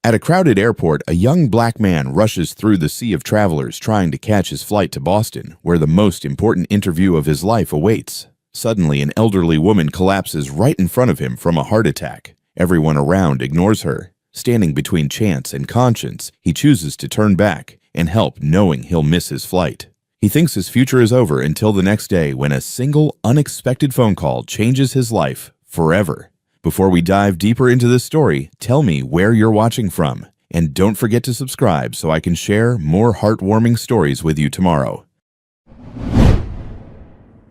At a crowded airport, a young black man rushes through the sea of travelers trying to catch his flight to Boston, where the most important interview of his life awaits. Suddenly, an elderly woman collapses right in front of him from a heart attack. Everyone around ignores her. Standing between chance and conscience, he chooses to turn back and help, knowing he'll miss his flight. He thinks his future is over until the next day when a single, unexpected phone call changes his life forever. Before we dive deeper into this story, tell me where you're watching from. And don't forget to subscribe so I can share more heartwarming stories with you tomorrow.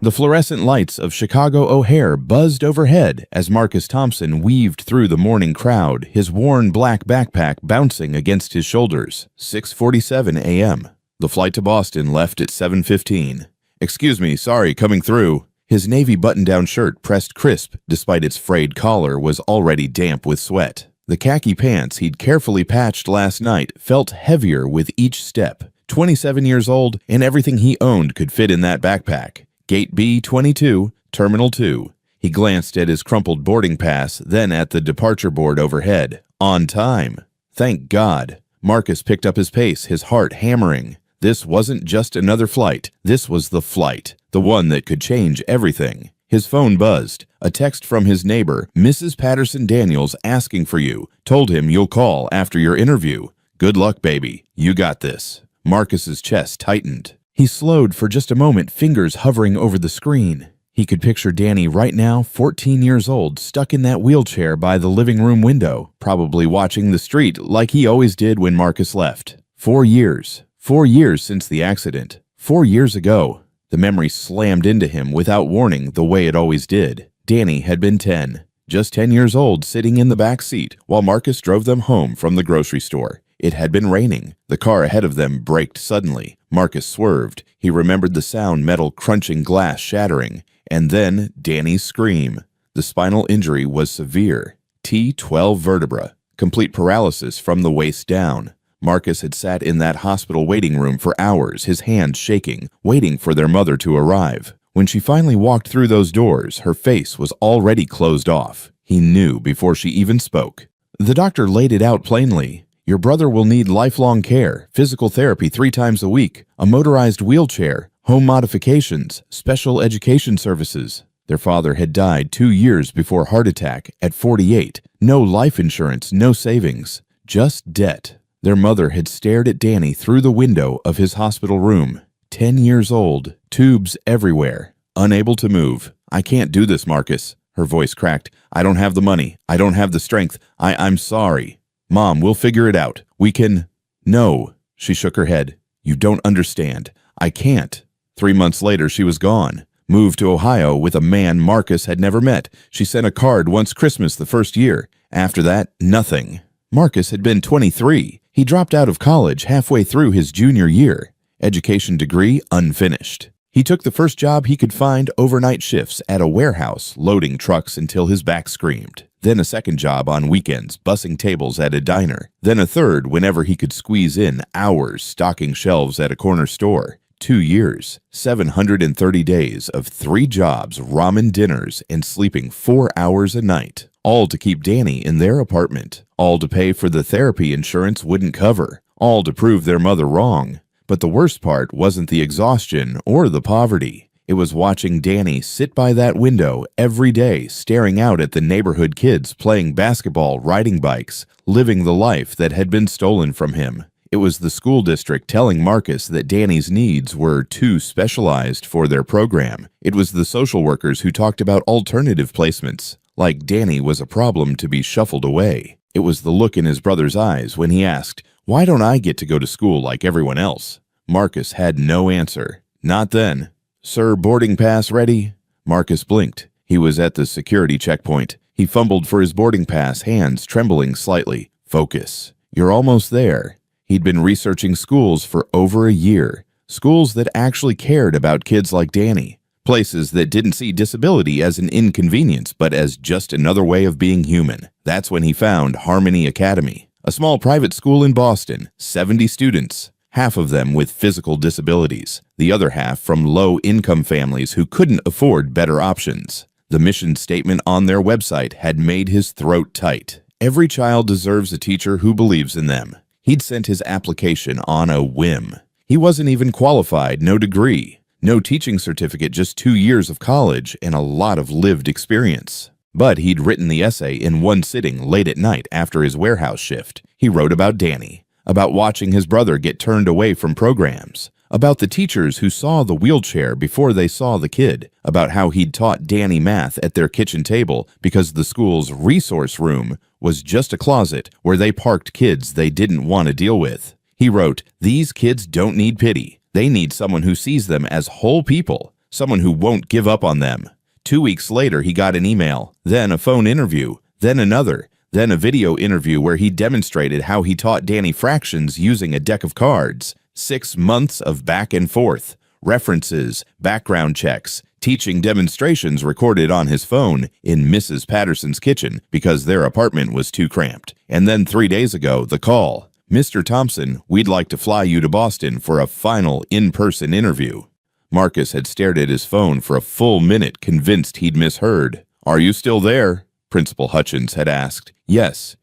The fluorescent lights of Chicago O'Hare buzzed overhead as Marcus Thompson weaved through the morning crowd, his worn black backpack bouncing against his shoulders. 6:47 a.m. The flight to Boston left at 7:15. "Excuse me, sorry, coming through." His navy button-down shirt, pressed crisp despite its frayed collar, was already damp with sweat. The khaki pants he'd carefully patched last night felt heavier with each step. 27 years old, and everything he owned could fit in that backpack. Gate B-22, Terminal 2. He glanced at his crumpled boarding pass, then at the departure board overhead. On time. Thank God. Marcus picked up his pace, his heart hammering. This wasn't just another flight. This was the flight, the one that could change everything. His phone buzzed. A text from his neighbor, Mrs. Patterson Daniels, asking for you. Told him you'll call after your interview. Good luck, baby. You got this. Marcus's chest tightened. He slowed for just a moment, fingers hovering over the screen. He could picture Danny right now, 14 years old, stuck in that wheelchair by the living room window, probably watching the street like he always did when Marcus left. 4 years. 4 years since the accident. 4 years ago. The memory slammed into him without warning the way it always did. Danny had been 10. Just 10 years old, sitting in the back seat while Marcus drove them home from the grocery store. It had been raining. The car ahead of them braked suddenly. Marcus swerved. He remembered the sound, metal crunching, glass shattering. And then Danny's scream. The spinal injury was severe. T12 vertebra. Complete paralysis from the waist down. Marcus had sat in that hospital waiting room for hours, his hands shaking, waiting for their mother to arrive. When she finally walked through those doors, her face was already closed off. He knew before she even spoke. The doctor laid it out plainly. Your brother will need lifelong care, physical therapy 3 times a week, a motorized wheelchair, home modifications, special education services. Their father had died 2 years before heart attack at 48. No life insurance, no savings, just debt. Their mother had stared at Danny through the window of his hospital room. 10 years old, tubes everywhere, unable to move. "I can't do this, Marcus." Her voice cracked. "I don't have the money. I don't have the strength. I'm sorry. Mom, we'll figure it out. We can—" "No." She shook her head. "You don't understand. I can't." 3 months later, she was gone. Moved to Ohio with a man Marcus had never met. She sent a card once Christmas the first year. After that, nothing. Marcus had been 23. He dropped out of college halfway through his junior year. Education degree unfinished. He took the first job he could find, overnight shifts at a warehouse, loading trucks until his back screamed. Then a second job on weekends, bussing tables at a diner. Then a third whenever he could squeeze in, hours stocking shelves at a corner store. 2 years, 730 days of 3 jobs, ramen dinners, and sleeping 4 hours a night. All to keep Danny in their apartment. All to pay for the therapy insurance wouldn't cover. All to prove their mother wrong. But the worst part wasn't the exhaustion or the poverty. It was watching Danny sit by that window every day, staring out at the neighborhood kids playing basketball, riding bikes, living the life that had been stolen from him. It was the school district telling Marcus that Danny's needs were too specialized for their program. It was the social workers who talked about alternative placements, like Danny was a problem to be shuffled away. It was the look in his brother's eyes when he asked, "Why don't I get to go to school like everyone else?" Marcus had no answer. Not then. "Sir, boarding pass ready?" Marcus blinked. He was at the security checkpoint. He fumbled for his boarding pass, hands trembling slightly. "Focus. You're almost there." He'd been researching schools for over a year. Schools that actually cared about kids like Danny. Places that didn't see disability as an inconvenience, but as just another way of being human. That's when he found Harmony Academy, a small private school in Boston, 70 students, half of them with physical disabilities, the other half from low-income families who couldn't afford better options. The mission statement on their website had made his throat tight. Every child deserves a teacher who believes in them. He'd sent his application on a whim. He wasn't even qualified, no degree, no teaching certificate, just 2 years of college and a lot of lived experience. But he'd written the essay in one sitting late at night after his warehouse shift. He wrote about Danny, about watching his brother get turned away from programs, about the teachers who saw the wheelchair before they saw the kid, about how he'd taught Danny math at their kitchen table because the school's resource room was just a closet where they parked kids they didn't want to deal with. He wrote, "These kids don't need pity. They need someone who sees them as whole people, someone who won't give up on them." 2 weeks later, he got an email, then a phone interview, then another, then a video interview where he demonstrated how he taught Danny fractions using a deck of cards. 6 months of back and forth, references, background checks, teaching demonstrations recorded on his phone in Mrs. Patterson's kitchen because their apartment was too cramped. And then 3 days ago, the call. "Mr. Thompson, we'd like to fly you to Boston for a final in-person interview." Marcus had stared at his phone for a full minute, convinced he'd misheard. "Are you still there?" Principal Hutchins had asked. Yes,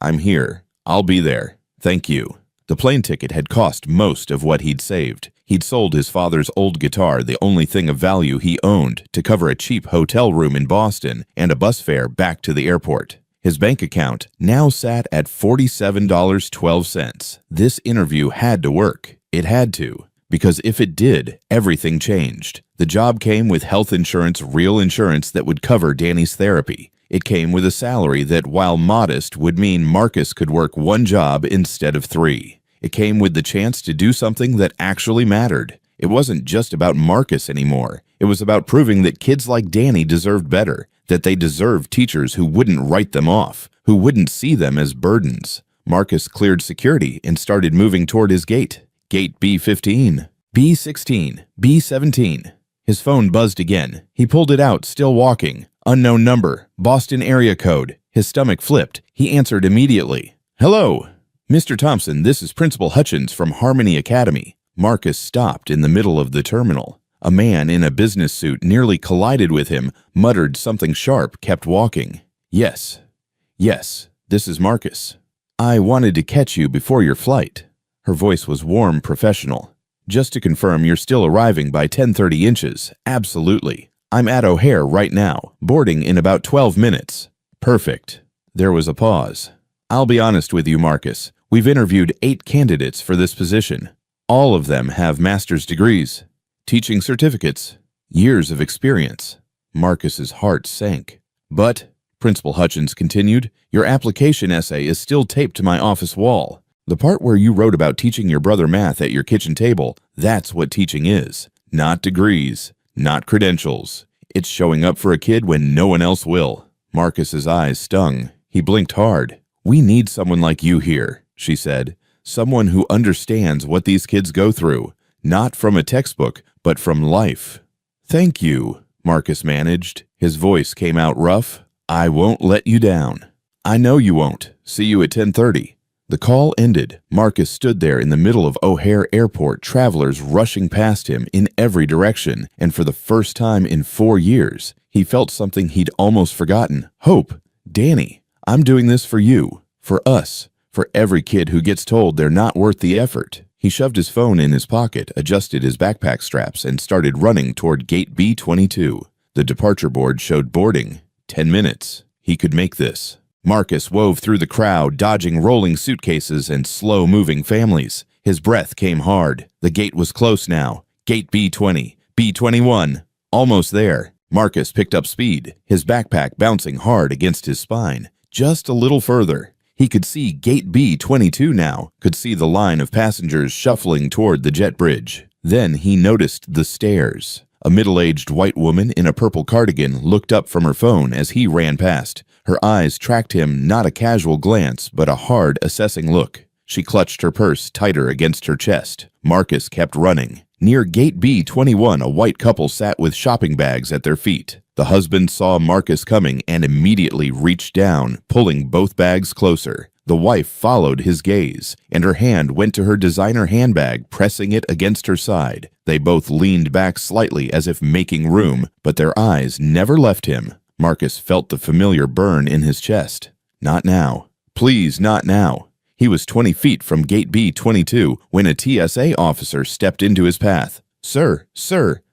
I'm here. I'll be there. Thank you." The plane ticket had cost most of what he'd saved. He'd sold his father's old guitar, the only thing of value he owned, to cover a cheap hotel room in Boston and a bus fare back to the airport. His bank account now sat at $47.12. This interview had to work. It had to. Because if it did, everything changed. The job came with health insurance, real insurance that would cover Danny's therapy. It came with a salary that, while modest, would mean Marcus could work 1 job instead of 3. It came with the chance to do something that actually mattered. It wasn't just about Marcus anymore. It was about proving that kids like Danny deserved better, that they deserved teachers who wouldn't write them off, who wouldn't see them as burdens. Marcus cleared security and started moving toward his gate. Gate B15, B16, B17. His phone buzzed again. He pulled it out, still walking. Unknown number, Boston area code. His stomach flipped. He answered immediately. "Hello. Mr. Thompson, this is Principal Hutchins from Harmony Academy." Marcus stopped in the middle of the terminal. A man in a business suit nearly collided with him, muttered something sharp, kept walking. Yes, this is Marcus. I wanted to catch you before your flight." Her voice was warm, professional. "Just to confirm, you're still arriving by 10:30 inches. Absolutely. I'm at O'Hare right now, boarding in about 12 minutes. Perfect." There was a pause. "I'll be honest with you, Marcus. We've interviewed 8 candidates for this position. All of them have master's degrees, teaching certificates, years of experience." Marcus's heart sank. "But," Principal Hutchins continued, "your application essay is still taped to my office wall. The part where you wrote about teaching your brother math at your kitchen table, that's what teaching is. Not degrees, not credentials. It's showing up for a kid when no one else will." Marcus's eyes stung. He blinked hard. "We need someone like you here," she said. "Someone who understands what these kids go through, not from a textbook, but from life." "Thank you," Marcus managed. His voice came out rough. "I won't let you down." "I know you won't. See you at 10:30. The call ended. Marcus stood there in the middle of O'Hare Airport, travelers rushing past him in every direction, and for the first time in 4 years, he felt something he'd almost forgotten. Hope. Danny, I'm doing this for you, for us, for every kid who gets told they're not worth the effort. He shoved his phone in his pocket, adjusted his backpack straps, and started running toward gate B22. The departure board showed boarding. 10 minutes. He could make this. Marcus wove through the crowd, dodging rolling suitcases and slow-moving families. His breath came hard. The gate was close now. Gate B20, B21. Almost there. Marcus picked up speed, his backpack bouncing hard against his spine. Just a little further. He could see Gate B22 now, could see the line of passengers shuffling toward the jet bridge. Then he noticed the stairs. A middle-aged white woman in a purple cardigan looked up from her phone as he ran past. Her eyes tracked him, not a casual glance, but a hard, assessing look. She clutched her purse tighter against her chest. Marcus kept running. Near Gate B21, a white couple sat with shopping bags at their feet. The husband saw Marcus coming and immediately reached down, pulling both bags closer. The wife followed his gaze, and her hand went to her designer handbag, pressing it against her side. They both leaned back slightly as if making room, but their eyes never left him. Marcus felt the familiar burn in his chest. Not now. Please, not now. He was 20 feet from gate B-22 when a TSA officer stepped into his path. Sir,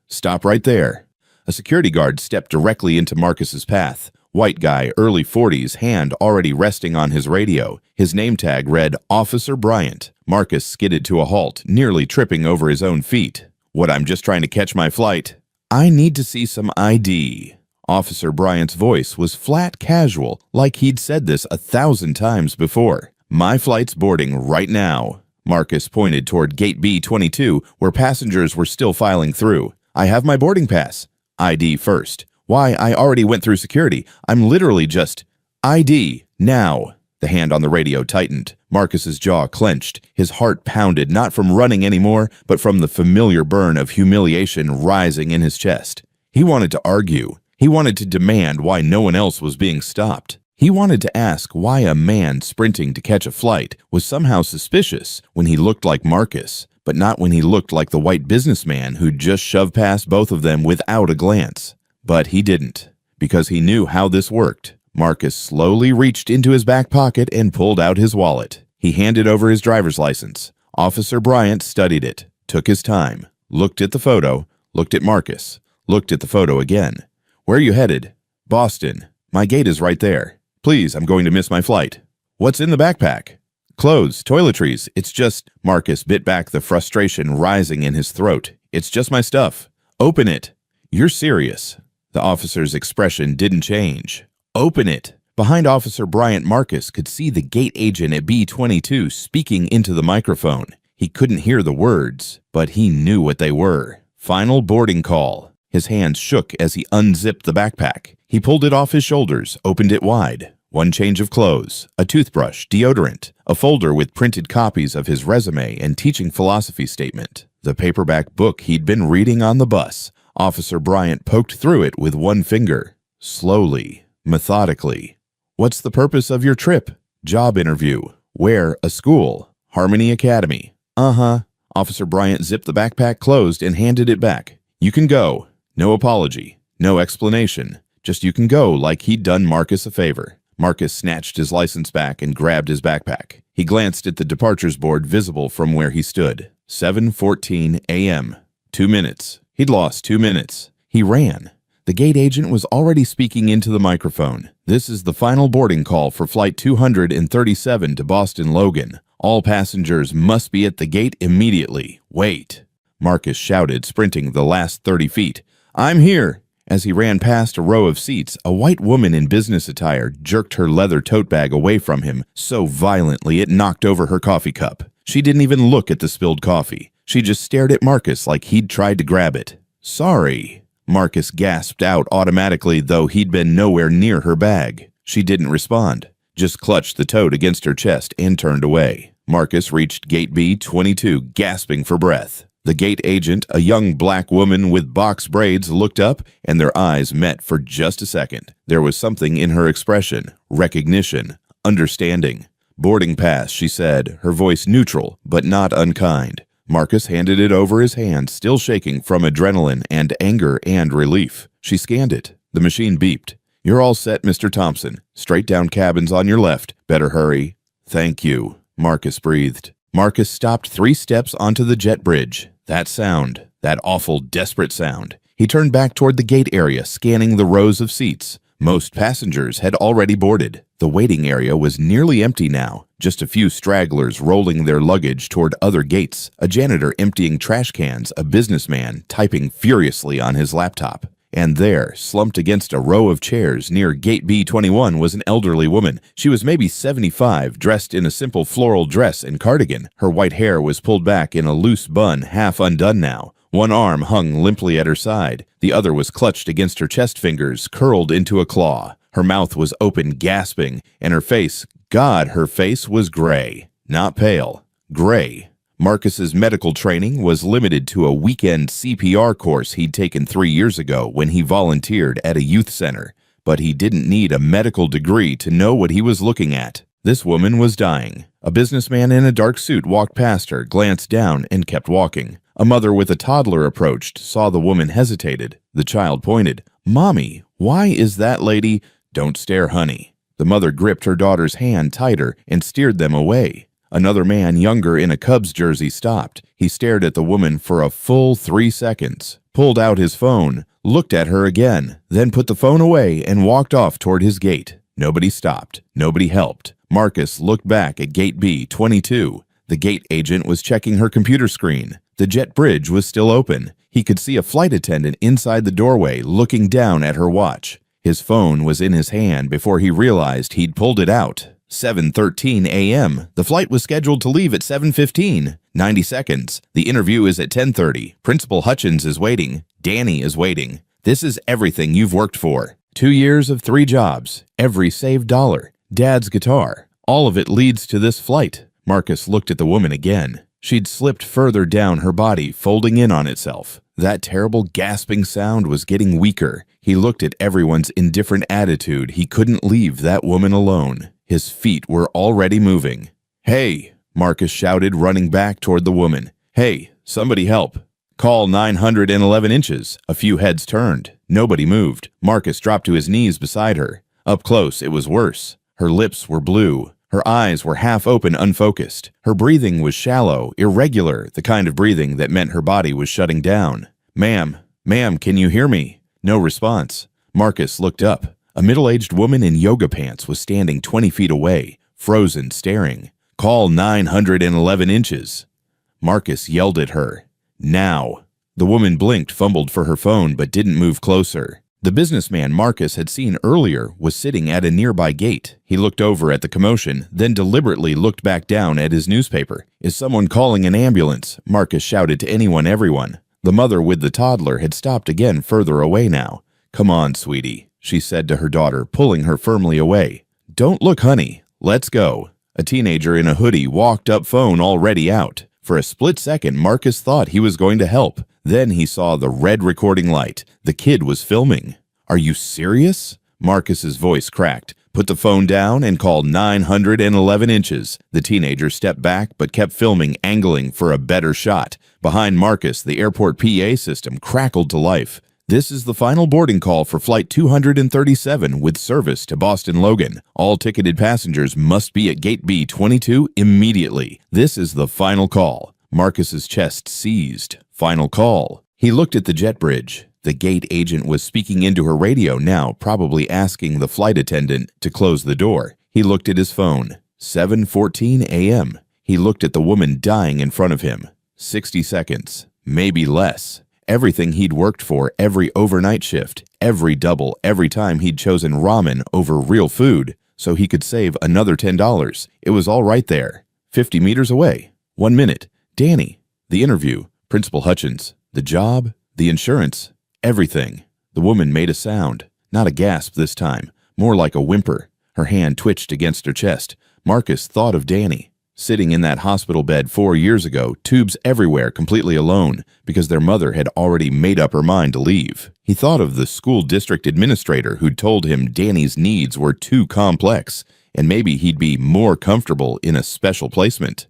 stop right there. A security guard stepped directly into Marcus's path. White guy, early 40s, hand already resting on his radio. His name tag read Officer Bryant. Marcus skidded to a halt, nearly tripping over his own feet. What, I'm just trying to catch my flight. I need to see some ID. Officer Bryant's voice was flat casual, like he'd said this 1,000 times before. My flight's boarding right now. Marcus pointed toward gate B-22, where passengers were still filing through. I have my boarding pass. ID first. Why, I already went through security. I'm literally just... ID, now. The hand on the radio tightened. Marcus's jaw clenched. His heart pounded, not from running anymore, but from the familiar burn of humiliation rising in his chest. He wanted to argue. He wanted to demand why no one else was being stopped. He wanted to ask why a man sprinting to catch a flight was somehow suspicious when he looked like Marcus, but not when he looked like the white businessman who'd just shoved past both of them without a glance. But he didn't, because he knew how this worked. Marcus slowly reached into his back pocket and pulled out his wallet. He handed over his driver's license. Officer Bryant studied it, took his time, looked at the photo, looked at Marcus, looked at the photo again. Where are you headed? Boston. My gate is right there. Please, I'm going to miss my flight. What's in the backpack? Clothes, toiletries. It's just... Marcus bit back the frustration rising in his throat. It's just my stuff. Open it. You're serious. The officer's expression didn't change. Open it. Behind Officer Bryant, Marcus could see the gate agent at B-22 speaking into the microphone. He couldn't hear the words, but he knew what they were. Final boarding call. His hands shook as he unzipped the backpack. He pulled it off his shoulders, opened it wide. One change of clothes, a toothbrush, deodorant, a folder with printed copies of his resume and teaching philosophy statement, the paperback book he'd been reading on the bus. Officer Bryant poked through it with one finger. Slowly, methodically. What's the purpose of your trip? Job interview. Where? A school. Harmony Academy. Officer Bryant zipped the backpack closed and handed it back. You can go. No apology. No explanation. Just you can go like he'd done Marcus a favor. Marcus snatched his license back and grabbed his backpack. He glanced at the departures board visible from where he stood. 7:14 a.m. 2 minutes. He'd lost 2 minutes. He ran. The gate agent was already speaking into the microphone. This is the final boarding call for Flight 237 to Boston Logan. All passengers must be at the gate immediately. Wait. Marcus shouted, sprinting the last 30 feet. I'm here. As he ran past a row of seats, a white woman in business attire jerked her leather tote bag away from him so violently it knocked over her coffee cup. She didn't even look at the spilled coffee. She just stared at Marcus like he'd tried to grab it. Sorry. Marcus gasped out automatically, though he'd been nowhere near her bag. She didn't respond, just clutched the tote against her chest and turned away. Marcus reached gate B-22, gasping for breath. The gate agent, a young black woman with box braids, looked up, and their eyes met for just a second. There was something in her expression, recognition, understanding. Boarding pass, she said, her voice neutral, but not unkind. Marcus handed it over his hand, still shaking from adrenaline and anger and relief. She scanned it. The machine beeped. You're all set, Mr. Thompson. Straight down cabins on your left. Better hurry. Thank you, Marcus breathed. Marcus stopped 3 steps onto the jet bridge. That sound, that awful, desperate sound. He turned back toward the gate area, scanning the rows of seats. Most passengers had already boarded. The waiting area was nearly empty now, just a few stragglers rolling their luggage toward other gates, a janitor emptying trash cans, a businessman typing furiously on his laptop. And there, slumped against a row of chairs near gate B-21, was an elderly woman. She was maybe 75, dressed in a simple floral dress and cardigan. Her white hair was pulled back in a loose bun, half undone now. One arm hung limply at her side. The other was clutched against her chest fingers, curled into a claw. Her mouth was open, gasping, and her face, God, her face was gray. Not pale. Gray. Marcus's medical training was limited to a weekend CPR course he'd taken 3 years ago when he volunteered at a youth center, but he didn't need a medical degree to know what he was looking at. This woman was dying. A businessman in a dark suit walked past her, glanced down, and kept walking. A mother with a toddler approached, saw the woman, hesitated. The child pointed. Mommy, why is that lady? Don't stare, honey. The mother gripped her daughter's hand tighter and steered them away. Another man, younger in a Cubs jersey, stopped. He stared at the woman for a full 3 seconds, pulled out his phone, looked at her again, then put the phone away and walked off toward his gate. Nobody stopped. Nobody helped. Marcus looked back at gate B-22. The gate agent was checking her computer screen. The jet bridge was still open. He could see a flight attendant inside the doorway looking down at her watch. His phone was in his hand before he realized he'd pulled it out. 7:13 a.m. The flight was scheduled to leave at 7:15. 90 seconds. The interview is at 10:30. Principal Hutchins is waiting. Danny is waiting. This is everything you've worked for. 2 years of 3 jobs. Every saved dollar. Dad's guitar. All of it leads to this flight. Marcus looked at the woman again. She'd slipped further down her body, folding in on itself. That terrible gasping sound was getting weaker. He looked at everyone's indifferent attitude. He couldn't leave that woman alone. His feet were already moving. "Hey!" Marcus shouted, running back toward the woman. "Hey, somebody help. Call 911 inches. A few heads turned. Nobody moved. Marcus dropped to his knees beside her. Up close, it was worse. Her lips were blue. Her eyes were half open, unfocused. Her breathing was shallow, irregular, the kind of breathing that meant her body was shutting down. Ma'am, can you hear me?" No response. Marcus looked up. A middle-aged woman in yoga pants was standing 20 feet away, frozen, staring. "Call 911 inches. Marcus yelled at her. "Now." The woman blinked, fumbled for her phone, but didn't move closer. The businessman Marcus had seen earlier was sitting at a nearby gate. He looked over at the commotion, then deliberately looked back down at his newspaper. "Is someone calling an ambulance?" Marcus shouted to everyone. The mother with the toddler had stopped again further away now. "Come on, sweetie," she said to her daughter, pulling her firmly away. "Don't look, honey. Let's go." A teenager in a hoodie walked up, phone already out. For a split second, Marcus thought he was going to help. Then he saw the red recording light. The kid was filming. "Are you serious?" Marcus's voice cracked. "Put the phone down and call 911 inches. The teenager stepped back but kept filming, angling for a better shot. Behind Marcus, the airport PA system crackled to life. "This is the final boarding call for Flight 237 with service to Boston Logan. All ticketed passengers must be at Gate B-22 immediately. This is the final call." Marcus's chest seized. Final call. He looked at the jet bridge. The gate agent was speaking into her radio now, probably asking the flight attendant to close the door. He looked at his phone. 7:14 a.m. He looked at the woman dying in front of him. 60 seconds. Maybe less. Everything he'd worked for, every overnight shift, every double, every time he'd chosen ramen over real food so he could save another $10. It was all right there. 50 meters away. 1 minute. Danny. The interview. Principal Hutchins. The job. The insurance. Everything. The woman made a sound. Not a gasp this time. More like a whimper. Her hand twitched against her chest. Marcus thought of Danny. Sitting in that hospital bed 4 years ago, tubes everywhere, completely alone, because their mother had already made up her mind to leave. He thought of the school district administrator who'd told him Danny's needs were too complex, and maybe he'd be more comfortable in a special placement.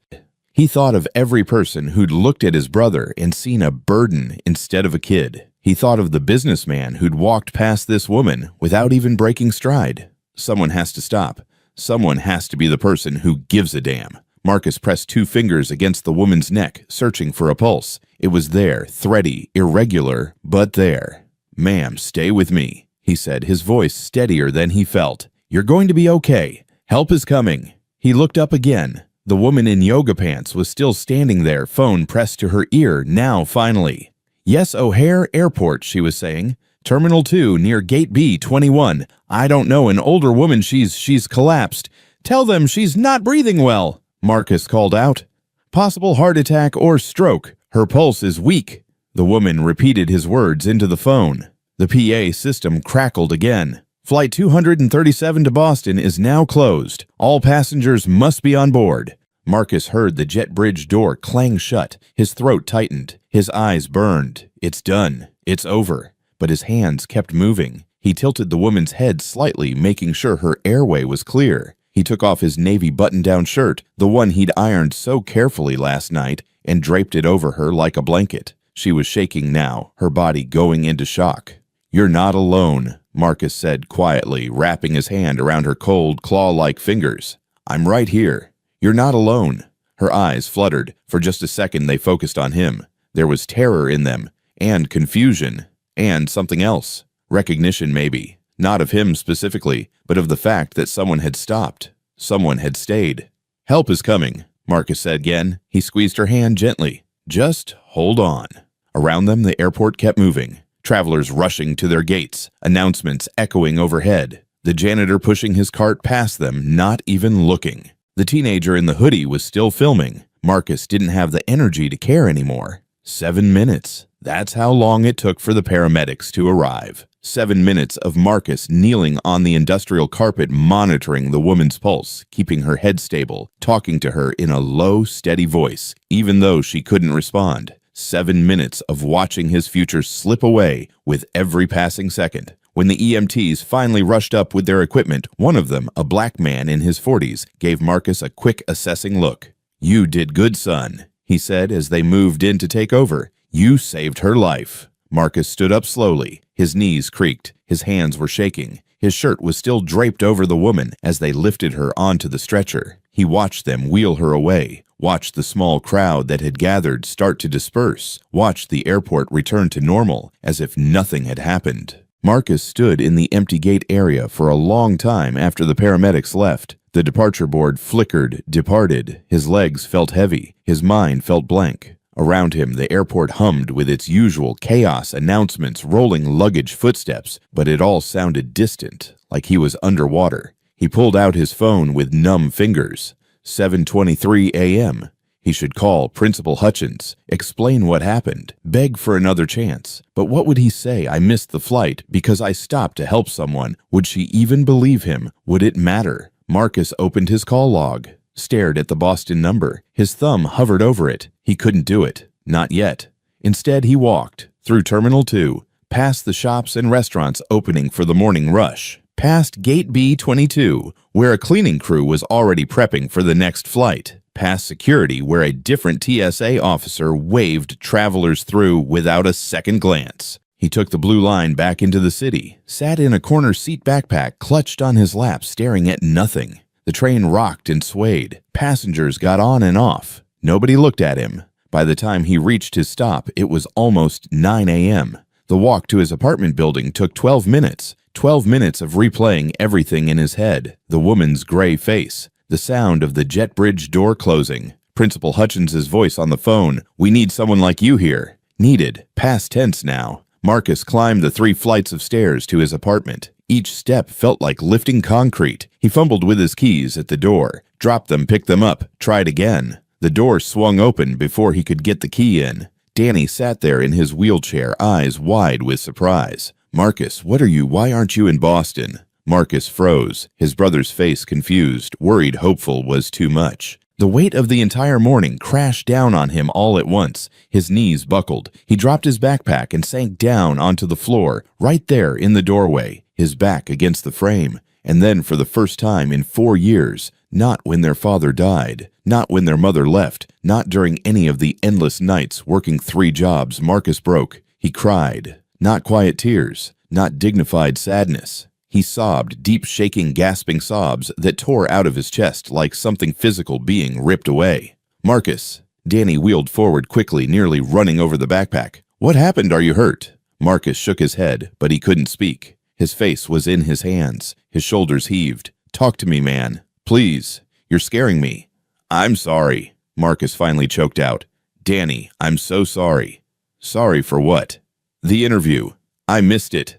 He thought of every person who'd looked at his brother and seen a burden instead of a kid. He thought of the businessman who'd walked past this woman without even breaking stride. Someone has to stop. Someone has to be the person who gives a damn. Marcus pressed 2 fingers against the woman's neck, searching for a pulse. It was there, thready, irregular, but there. "Ma'am, stay with me," he said, his voice steadier than he felt. "You're going to be okay. Help is coming." He looked up again. The woman in yoga pants was still standing there, phone pressed to her ear, now finally. "Yes, O'Hare Airport," she was saying. "Terminal 2 near Gate B-21. I don't know, an older woman, she's collapsed. Tell them she's not breathing well." Marcus called out. "Possible heart attack or stroke. Her pulse is weak." The woman repeated his words into the phone. The PA system crackled again. "Flight 237 to Boston is now closed. All passengers must be on board." Marcus heard the jet bridge door clang shut. His throat tightened. His eyes burned. It's done. It's over. But his hands kept moving. He tilted the woman's head slightly, making sure her airway was clear. He took off his navy button-down shirt, the one he'd ironed so carefully last night, and draped it over her like a blanket. She was shaking now, her body going into shock. "You're not alone," Marcus said quietly, wrapping his hand around her cold, claw-like fingers. "I'm right here. You're not alone." Her eyes fluttered. For just a second they focused on him. There was terror in them, and confusion, and something else. Recognition, maybe. Not of him specifically, but of the fact that someone had stopped. Someone had stayed. "Help is coming," Marcus said again. He squeezed her hand gently. "Just hold on." Around them, the airport kept moving. Travelers rushing to their gates, announcements echoing overhead. The janitor pushing his cart past them, not even looking. The teenager in the hoodie was still filming. Marcus didn't have the energy to care anymore. 7 minutes. That's how long it took for the paramedics to arrive. 7 minutes of Marcus kneeling on the industrial carpet, monitoring the woman's pulse, keeping her head stable, talking to her in a low, steady voice, even though she couldn't respond. 7 minutes of watching his future slip away with every passing second. When the EMTs finally rushed up with their equipment, one of them, a black man in his 40s, gave Marcus a quick assessing look. "You did good, son," he said as they moved in to take over. "You saved her life." Marcus stood up slowly. His knees creaked. His hands were shaking. His shirt was still draped over the woman as they lifted her onto the stretcher. He watched them wheel her away, watched the small crowd that had gathered start to disperse, watched the airport return to normal as if nothing had happened. Marcus stood in the empty gate area for a long time after the paramedics left. The departure board flickered, departed. His legs felt heavy. His mind felt blank. Around him, the airport hummed with its usual chaos, announcements, rolling luggage footsteps, but it all sounded distant, like he was underwater. He pulled out his phone with numb fingers. 7:23 a.m. He should call Principal Hutchins, explain what happened, beg for another chance. But what would he say? "I missed the flight because I stopped to help someone." Would she even believe him? Would it matter? Marcus opened his call log, stared at the Boston number. His thumb hovered over it. He couldn't do it. Not yet. Instead, he walked through Terminal 2, past the shops and restaurants opening for the morning rush, past Gate B-22, where a cleaning crew was already prepping for the next flight, past security, where a different TSA officer waved travelers through without a second glance. He took the blue line back into the city, sat in a corner seat backpack clutched on his lap, staring at nothing. The train rocked and swayed. Passengers got on and off. Nobody looked at him. By the time he reached his stop, it was almost 9 a.m. The walk to his apartment building took 12 minutes. 12 minutes of replaying everything in his head. The woman's gray face. The sound of the jet bridge door closing. Principal Hutchins's voice on the phone. "We need someone like you here." Needed. Past tense now. Marcus climbed the 3 flights of stairs to his apartment. Each step felt like lifting concrete. He fumbled with his keys at the door, dropped them, picked them up, tried again. The door swung open before he could get the key in. Danny sat there in his wheelchair, eyes wide with surprise. "Marcus, why aren't you in Boston?" Marcus froze, his brother's face confused, worried, hopeful was too much. The weight of the entire morning crashed down on him all at once. His knees buckled. He dropped his backpack and sank down onto the floor, right there in the doorway, his back against the frame. And then for the first time in 4 years, not when their father died, not when their mother left, not during any of the endless nights working 3 jobs, Marcus broke. He cried. Not quiet tears, not dignified sadness. He sobbed, deep, shaking, gasping sobs that tore out of his chest like something physical being ripped away. "Marcus." Danny wheeled forward quickly, nearly running over the backpack. "What happened? Are you hurt?" Marcus shook his head, but he couldn't speak. His face was in his hands. His shoulders heaved. "Talk to me, man. Please. You're scaring me." "I'm sorry," Marcus finally choked out. "Danny, I'm so sorry." "Sorry for what?" "The interview. I missed it.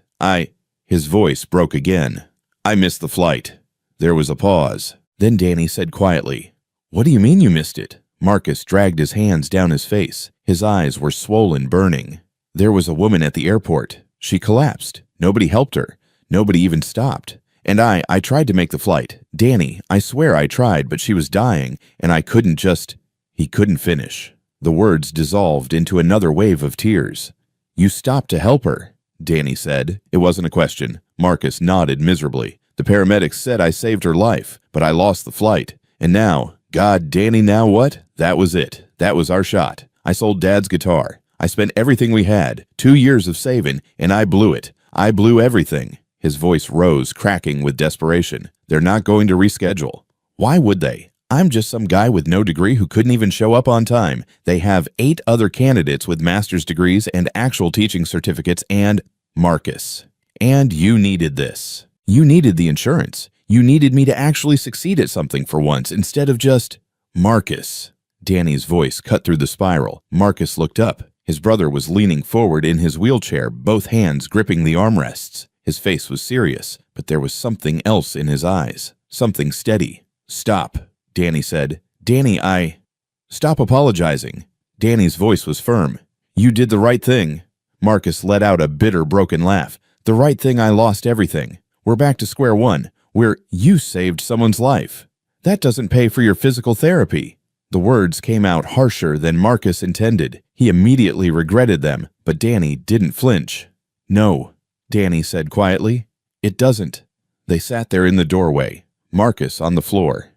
His voice broke again. "I missed the flight." There was a pause. Then Danny said quietly, "What do you mean you missed it?" Marcus dragged his hands down his face. His eyes were swollen, burning. "There was a woman at the airport. She collapsed. Nobody helped her. Nobody even stopped. And I tried to make the flight. Danny, I swear I tried, but she was dying, and I couldn't just—" He couldn't finish. The words dissolved into another wave of tears. "You stopped to help her," Danny said. It wasn't a question. Marcus nodded miserably. "The paramedics said I saved her life, but I lost the flight. And now, God, Danny, now what? That was it. That was our shot. I sold Dad's guitar. I spent everything we had, 2 years of saving, and I blew it. I blew everything." His voice rose, cracking with desperation. "They're not going to reschedule." "Why would they? I'm just some guy with no degree who couldn't even show up on time. They have 8 other candidates with master's degrees and actual teaching certificates and—" "Marcus, and you needed this. You needed the insurance. You needed me to actually succeed at something for once instead of just—" "Marcus." Danny's voice cut through the spiral. Marcus looked up. His brother was leaning forward in his wheelchair, both hands gripping the armrests. His face was serious, but there was something else in his eyes. Something steady. "Stop," Danny said. "Danny, Stop apologizing." Danny's voice was firm. "You did the right thing." Marcus let out a bitter, broken laugh. "The right thing. I lost everything. We're back to square one. You saved someone's life. That doesn't pay for your physical therapy." The words came out harsher than Marcus intended. He immediately regretted them, but Danny didn't flinch. "No," Danny said quietly. "It doesn't." They sat there in the doorway, Marcus on the floor,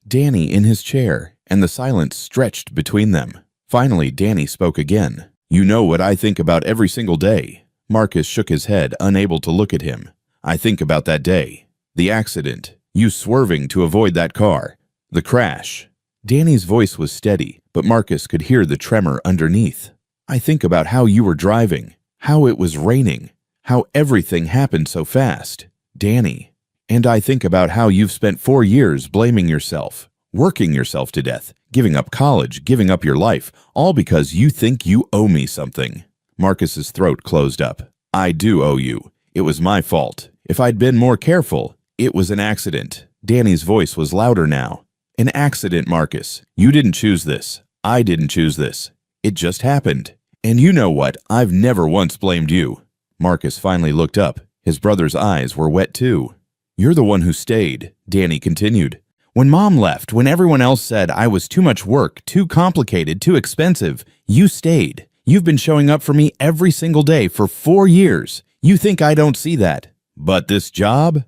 Danny in his chair, and the silence stretched between them. Finally, Danny spoke again. "You know what I think about every single day." Marcus shook his head, unable to look at him. "I think about that day. The accident. You swerving to avoid that car. The crash." Danny's voice was steady, but Marcus could hear the tremor underneath. "I think about how you were driving, how it was raining, how everything happened so fast, Danny. And I think about how you've spent 4 years blaming yourself, working yourself to death, giving up college, giving up your life, all because you think you owe me something." Marcus's throat closed up. "I do owe you. It was my fault. If I'd been more careful, it was an accident." Danny's voice was louder now. "An accident, Marcus. You didn't choose this. I didn't choose this. It just happened. And you know what? I've never once blamed you." Marcus finally looked up. His brother's eyes were wet too. "You're the one who stayed," Danny continued. "When Mom left, when everyone else said I was too much work, too complicated, too expensive, you stayed. You've been showing up for me every single day for 4 years. You think I don't see that. But this job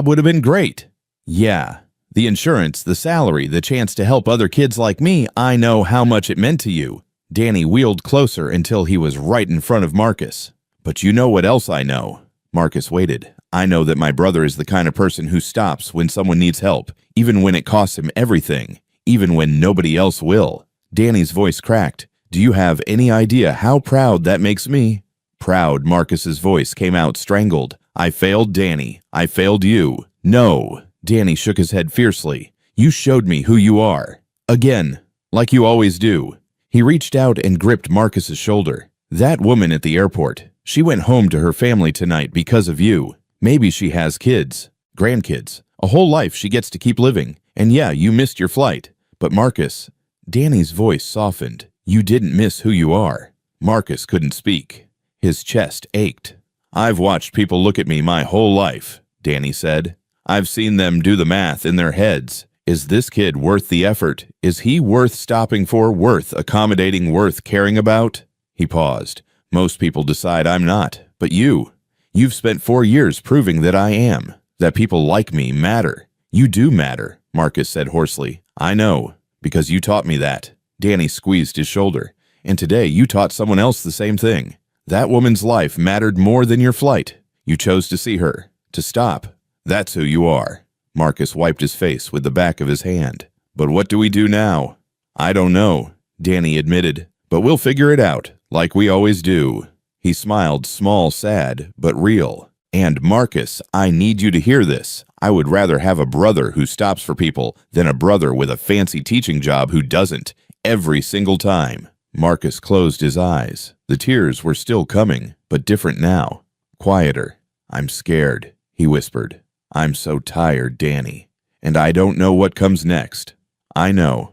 would have been great." "Yeah. The insurance, the salary, the chance to help other kids like me, I know how much it meant to you." Danny wheeled closer until he was right in front of Marcus. "But you know what else I know?" Marcus waited. "I know that my brother is the kind of person who stops when someone needs help, even when it costs him everything, even when nobody else will." Danny's voice cracked. "Do you have any idea how proud that makes me?" "Proud," Marcus's voice came out strangled. "I failed Danny. I failed you." "No." Danny shook his head fiercely. "You showed me who you are. Again, like you always do." He reached out and gripped Marcus's shoulder. "That woman at the airport, she went home to her family tonight because of you. Maybe she has kids, grandkids, a whole life she gets to keep living. And yeah, you missed your flight. But Marcus," Danny's voice softened, "you didn't miss who you are." Marcus couldn't speak. His chest ached. "I've watched people look at me my whole life," Danny said. "I've seen them do the math in their heads. Is this kid worth the effort? Is he worth stopping for, worth accommodating, worth caring about?" He paused. "Most people decide I'm not, but you've spent 4 years proving that I am, that people like me matter. You do matter," Marcus said hoarsely. "I know, because you taught me that." Danny squeezed his shoulder. "And today you taught someone else the same thing. That woman's life mattered more than your flight. You chose to see her, to stop. That's who you are." Marcus wiped his face with the back of his hand. "But what do we do now?" "I don't know," Danny admitted. "But we'll figure it out, like we always do." He smiled, small, sad, but real. "And Marcus, I need you to hear this. I would rather have a brother who stops for people than a brother with a fancy teaching job who doesn't, every single time." Marcus closed his eyes. The tears were still coming, but different now. Quieter. "I'm scared," he whispered. "I'm so tired, Danny. And I don't know what comes next." "I know."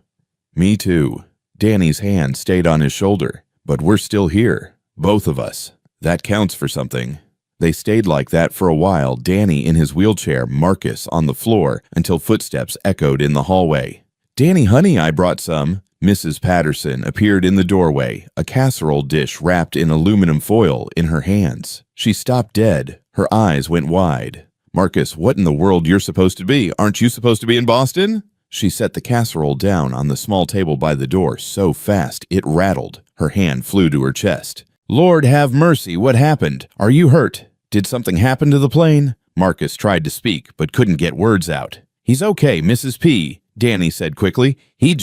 "Me too." Danny's hand stayed on his shoulder. "But we're still here, both of us. That counts for something." They stayed like that for a while, Danny in his wheelchair, Marcus on the floor, until footsteps echoed in the hallway. "Danny, honey, I brought some." Mrs. Patterson appeared in the doorway, a casserole dish wrapped in aluminum foil in her hands. She stopped dead. Her eyes went wide. "Marcus, what in the world you're supposed to be? Aren't you supposed to be in Boston?" She set the casserole down on the small table by the door so fast it rattled. Her hand flew to her chest. "Lord have mercy, what happened? Are you hurt?" Did something happen to the plane? Marcus tried to speak, but couldn't get words out. He's okay, Mrs. P, Danny said quickly. He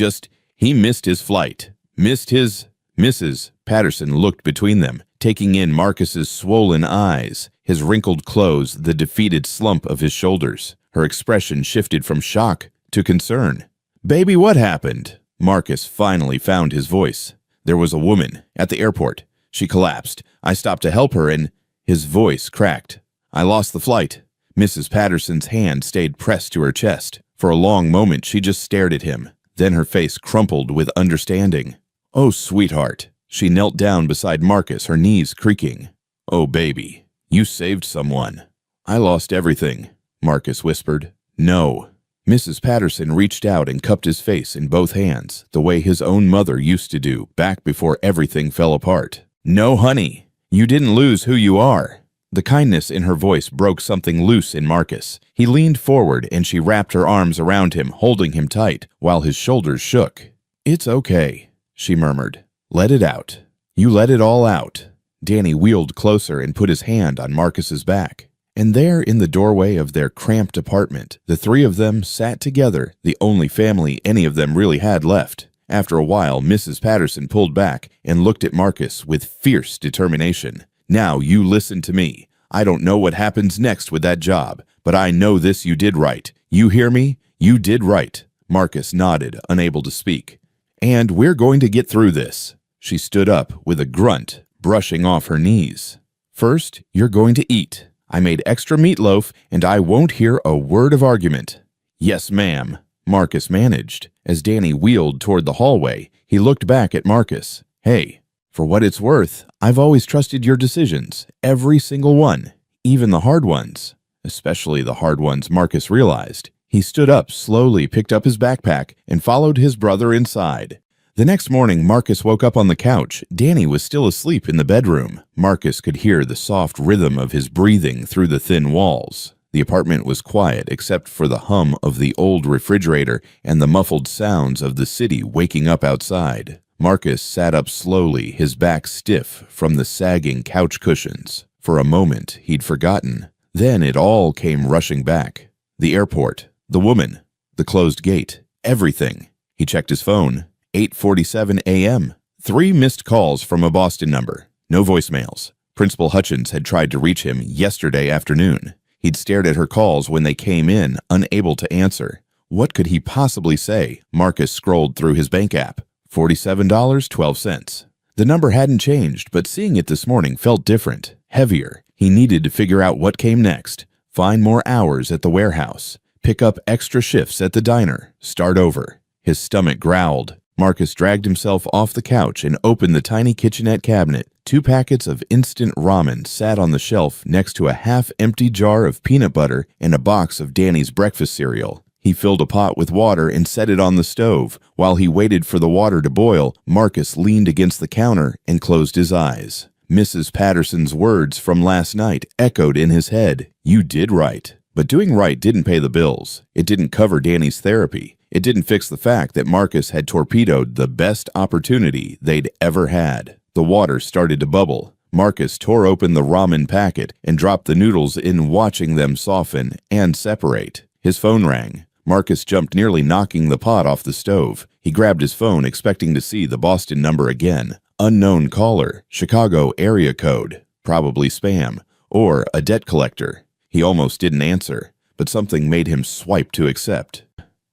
missed his flight. Mrs. Patterson looked between them, taking in Marcus's swollen eyes, his wrinkled clothes, the defeated slump of his shoulders. Her expression shifted from shock to concern. Baby, what happened? Marcus finally found his voice. There was a woman at the airport. She collapsed. I stopped to help her and his voice cracked. I lost the flight. Mrs. Patterson's hand stayed pressed to her chest. For a long moment, she just stared at him. Then her face crumpled with understanding. Oh, sweetheart. She knelt down beside Marcus, her knees creaking. Oh, baby, you saved someone. I lost everything, Marcus whispered. No. Mrs. Patterson reached out and cupped his face in both hands, the way his own mother used to do back before everything fell apart. No, honey, you didn't lose who you are. The kindness in her voice broke something loose in Marcus. He leaned forward and she wrapped her arms around him, holding him tight, while his shoulders shook. It's okay, she murmured. Let it out. You let it all out. Danny wheeled closer and put his hand on Marcus's back. And there in the doorway of their cramped apartment, the three of them sat together, the only family any of them really had left. After a while, Mrs. Patterson pulled back and looked at Marcus with fierce determination. Now you listen to me. I don't know what happens next with that job, but I know this you did right. You hear me? You did right. Marcus nodded, unable to speak. And we're going to get through this. She stood up with a grunt, brushing off her knees. First, you're going to eat. I made extra meatloaf, and I won't hear a word of argument. Yes, ma'am, Marcus managed. As Danny wheeled toward the hallway, he looked back at Marcus. Hey, for what it's worth, I've always trusted your decisions, every single one, even the hard ones. Especially the hard ones, Marcus realized. He stood up, slowly picked up his backpack, and followed his brother inside. The next morning, Marcus woke up on the couch. Danny was still asleep in the bedroom. Marcus could hear the soft rhythm of his breathing through the thin walls. The apartment was quiet except for the hum of the old refrigerator and the muffled sounds of the city waking up outside. Marcus sat up slowly, his back stiff from the sagging couch cushions. For a moment, he'd forgotten. Then it all came rushing back. The airport, the woman, the closed gate, everything. He checked his phone. 8:47 a.m. 3 missed calls from a Boston number. No voicemails. Principal Hutchins had tried to reach him yesterday afternoon. He'd stared at her calls when they came in, unable to answer. What could he possibly say? Marcus scrolled through his bank app. $47.12. The number hadn't changed, but seeing it this morning felt different, heavier. He needed to figure out what came next. Find more hours at the warehouse. Pick up extra shifts at the diner. Start over. His stomach growled. Marcus dragged himself off the couch and opened the tiny kitchenette cabinet. 2 packets of instant ramen sat on the shelf next to a half-empty jar of peanut butter and a box of Danny's breakfast cereal. He filled a pot with water and set it on the stove. While he waited for the water to boil, Marcus leaned against the counter and closed his eyes. Mrs. Patterson's words from last night echoed in his head. You did right. But doing right didn't pay the bills. It didn't cover Danny's therapy. It didn't fix the fact that Marcus had torpedoed the best opportunity they'd ever had. The water started to bubble. Marcus tore open the ramen packet and dropped the noodles in, watching them soften and separate. His phone rang. Marcus jumped, nearly knocking the pot off the stove. He grabbed his phone, expecting to see the Boston number again. Unknown caller, Chicago area code, probably spam, or a debt collector. He almost didn't answer, but something made him swipe to accept.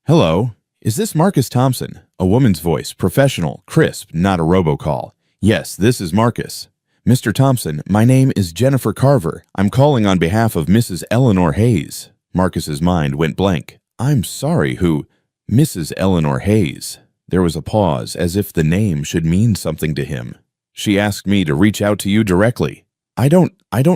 Hello, is this Marcus Thompson? A woman's voice, professional, crisp, not a robocall. Yes, this is Marcus. Mr. Thompson, my name is Jennifer Carver. I'm calling on behalf of Mrs. Eleanor Hayes. Marcus's mind went blank. I'm sorry, who? Mrs. Eleanor Hayes. There was a pause, as if the name should mean something to him. She asked me to reach out to you directly. I don't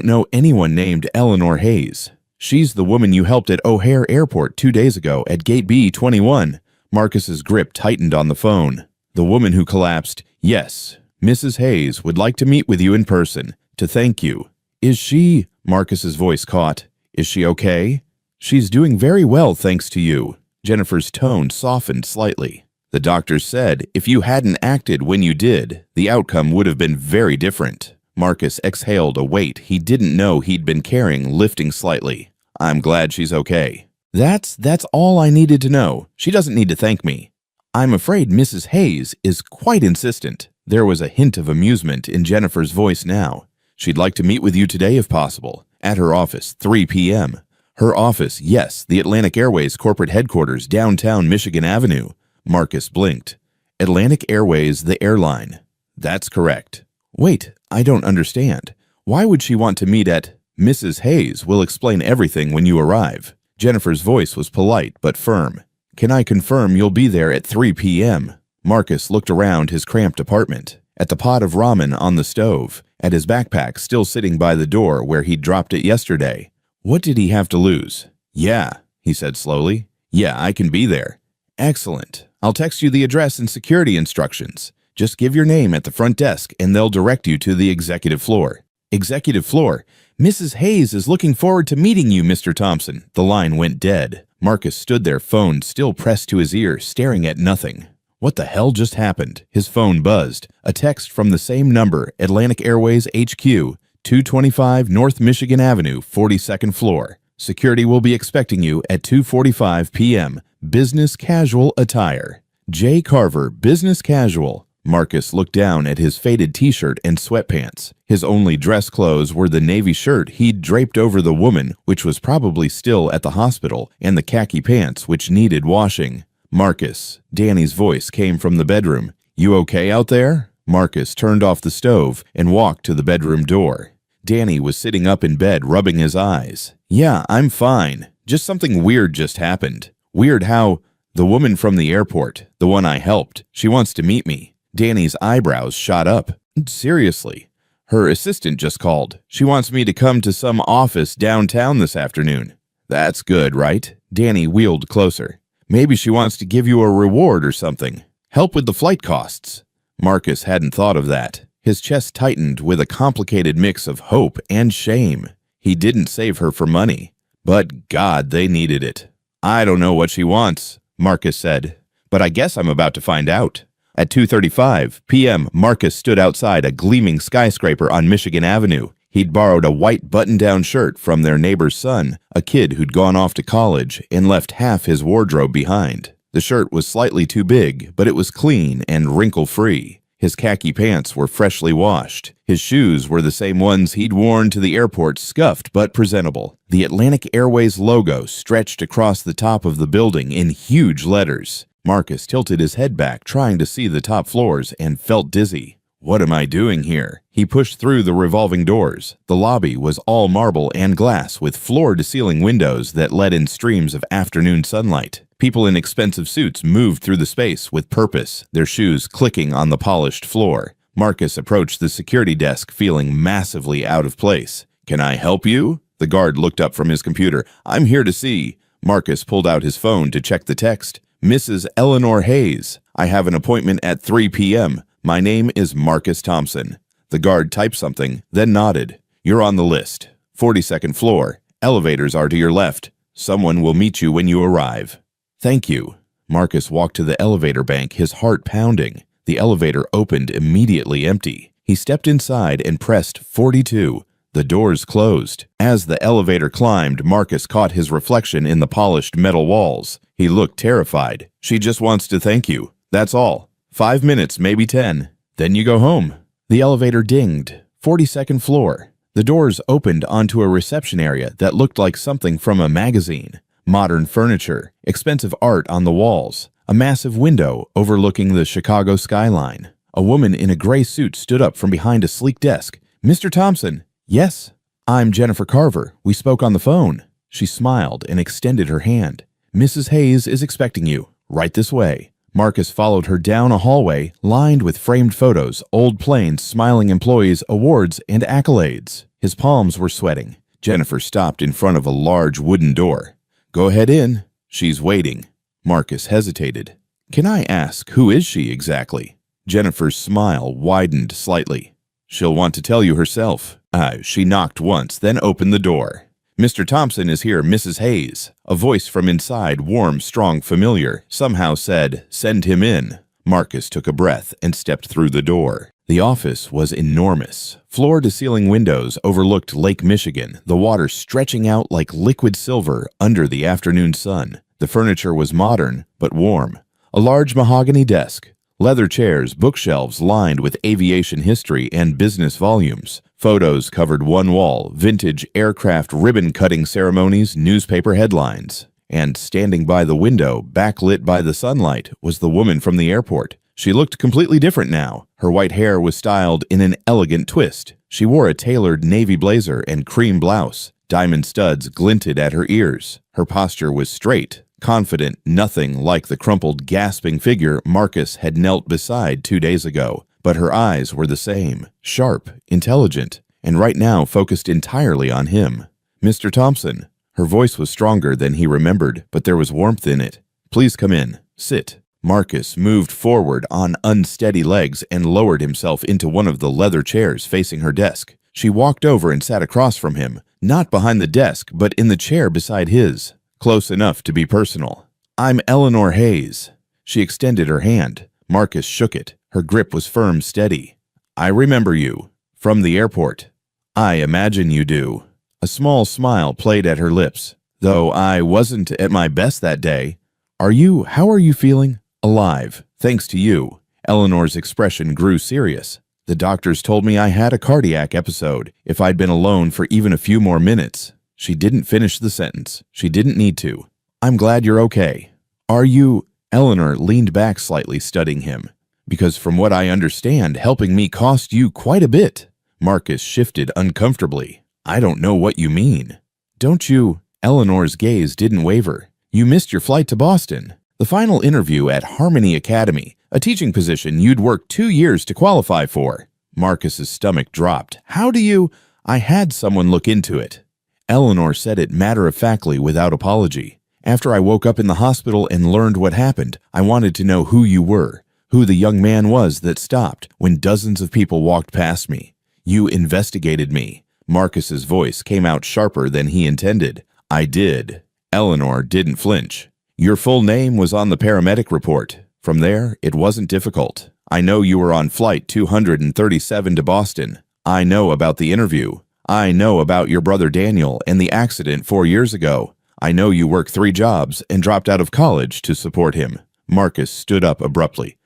know anyone named Eleanor Hayes. She's the woman you helped at O'Hare Airport 2 days ago at Gate B21. Marcus's grip tightened on the phone. The woman who collapsed. Yes, Mrs. Hayes would like to meet with you in person, to thank you. Is she? Marcus's voice caught. Is she okay? She's doing very well, thanks to you. Jennifer's tone softened slightly. The doctor said if you hadn't acted when you did, the outcome would have been very different. Marcus exhaled a weight he didn't know he'd been carrying, lifting slightly. I'm glad she's okay. That's all I needed to know. She doesn't need to thank me. I'm afraid Mrs. Hayes is quite insistent. There was a hint of amusement in Jennifer's voice now. She'd like to meet with you today if possible. At her office, 3 p.m. Her office, yes, the Atlantic Airways corporate headquarters, downtown Michigan Avenue. Marcus blinked. Atlantic Airways, the airline. That's correct. Wait, I don't understand. Why would she want to meet at... Mrs. Hayes will explain everything when you arrive. Jennifer's voice was polite but firm. Can I confirm you'll be there at 3 p.m.? Marcus looked around his cramped apartment, at the pot of ramen on the stove, at his backpack still sitting by the door where he'd dropped it yesterday. What did he have to lose? Yeah, he said slowly. Yeah, I can be there. Excellent. I'll text you the address and security instructions. Just give your name at the front desk and they'll direct you to the executive floor. Executive floor. Mrs. Hayes is looking forward to meeting you, Mr. Thompson. The line went dead. Marcus stood there, phone still pressed to his ear, staring at nothing. What the hell just happened? His phone buzzed. A text from the same number, Atlantic Airways HQ, 225 North Michigan Avenue, 42nd floor. Security will be expecting you at 2:45 p.m. Business casual attire. J. Carver, business casual. Marcus looked down at his faded t-shirt and sweatpants. His only dress clothes were the navy shirt he'd draped over the woman, which was probably still at the hospital, and the khaki pants, which needed washing. Marcus. Danny's voice came from the bedroom. You okay out there? Marcus turned off the stove and walked to the bedroom door. Danny was sitting up in bed, rubbing his eyes. Yeah, I'm fine. Just something weird just happened. Weird how... The woman from the airport, the one I helped, she wants to meet me. Danny's eyebrows shot up. Seriously. Her assistant just called. She wants me to come to some office downtown this afternoon. That's good, right? Danny wheeled closer. Maybe she wants to give you a reward or something. Help with the flight costs. Marcus hadn't thought of that. His chest tightened with a complicated mix of hope and shame. He didn't save her for money. But God, they needed it. I don't know what she wants, Marcus said. But I guess I'm about to find out. At 2:35 p.m., Marcus stood outside a gleaming skyscraper on Michigan Avenue. He'd borrowed a white button-down shirt from their neighbor's son, a kid who'd gone off to college and left half his wardrobe behind. The shirt was slightly too big, but it was clean and wrinkle-free. His khaki pants were freshly washed. His shoes were the same ones he'd worn to the airport, scuffed but presentable. The Atlantic Airways logo stretched across the top of the building in huge letters. Marcus tilted his head back, trying to see the top floors, and felt dizzy. What am I doing here? He pushed through the revolving doors. The lobby was all marble and glass, with floor-to-ceiling windows that let in streams of afternoon sunlight. People in expensive suits moved through the space with purpose, their shoes clicking on the polished floor. Marcus approached the security desk, feeling massively out of place. Can I help you? The guard looked up from his computer. I'm here to see. Marcus pulled out his phone to check the text. Mrs. Eleanor Hayes. I have an appointment at 3 p.m. My name is Marcus Thompson. The guard typed something, then nodded. You're on the list. 42nd floor. Elevators are to your left. Someone will meet you when you arrive. Thank you. Marcus walked to the elevator bank, his heart pounding. The elevator opened, immediately empty. He stepped inside and pressed 42. The doors closed. As the elevator climbed, Marcus caught his reflection in the polished metal walls. He looked terrified. She just wants to thank you. That's all. 5 minutes, maybe 10. Then you go home. The elevator dinged. 42nd floor. The doors opened onto a reception area that looked like something from a magazine. Modern furniture, expensive art on the walls, a massive window overlooking the Chicago skyline. A woman in a gray suit stood up from behind a sleek desk. Mr. Thompson. Yes, I'm Jennifer Carver. We spoke on the phone. She smiled and extended her hand. Mrs. Hayes is expecting you. Right this way. Marcus followed her down a hallway lined with framed photos, old planes, smiling employees, awards, and accolades. His palms were sweating. Jennifer stopped in front of a large wooden door. Go ahead in. She's waiting. Marcus hesitated. Can I ask, who is she exactly? Jennifer's smile widened slightly. She'll want to tell you herself. She knocked once, then opened the door. Mr. Thompson is here, Mrs. Hayes. A voice from inside, warm, strong, familiar, somehow said, send him in. Marcus took a breath and stepped through the door. The office was enormous. Floor-to-ceiling windows overlooked Lake Michigan, the water stretching out like liquid silver under the afternoon sun. The furniture was modern, but warm. A large mahogany desk, leather chairs, bookshelves lined with aviation history and business volumes. Photos covered one wall, vintage aircraft ribbon-cutting ceremonies, newspaper headlines. And standing by the window, backlit by the sunlight, was the woman from the airport. She looked completely different now. Her white hair was styled in an elegant twist. She wore a tailored navy blazer and cream blouse. Diamond studs glinted at her ears. Her posture was straight, confident, nothing like the crumpled, gasping figure Marcus had knelt beside 2 days ago. But her eyes were the same, sharp, intelligent, and right now focused entirely on him. "Mr. Thompson." Her voice was stronger than he remembered, but there was warmth in it. "Please come in. Sit." Marcus moved forward on unsteady legs and lowered himself into one of the leather chairs facing her desk. She walked over and sat across from him, not behind the desk, but in the chair beside his, close enough to be personal. "I'm Eleanor Hayes." She extended her hand. Marcus shook it. Her grip was firm, steady. "I remember you. From the airport." "I imagine you do." A small smile played at her lips. "Though I wasn't at my best that day. How are you feeling?" "Alive, thanks to you." Eleanor's expression grew serious. "The doctors told me I had a cardiac episode if I'd been alone for even a few more minutes." She didn't finish the sentence. She didn't need to. "I'm glad you're okay." "Are you?" Eleanor leaned back slightly, studying him. "Because from what I understand, helping me cost you quite a bit." Marcus shifted uncomfortably. "I don't know what you mean." "Don't you?" Eleanor's gaze didn't waver. "You missed your flight to Boston. The final interview at Harmony Academy, a teaching position you'd worked 2 years to qualify for." Marcus's stomach dropped. "How do you?" "I had someone look into it." Eleanor said it matter-of-factly without apology. "After I woke up in the hospital and learned what happened, I wanted to know who you were, who the young man was that stopped when dozens of people walked past me. You investigated me." Marcus's voice came out sharper than he intended. "I did." Eleanor didn't flinch. "Your full name was on the paramedic report. From there, it wasn't difficult. I know you were on flight 237 to Boston. I know about the interview. I know about your brother Daniel and the accident 4 years ago. I know you worked 3 jobs and dropped out of college to support him." Marcus stood up abruptly.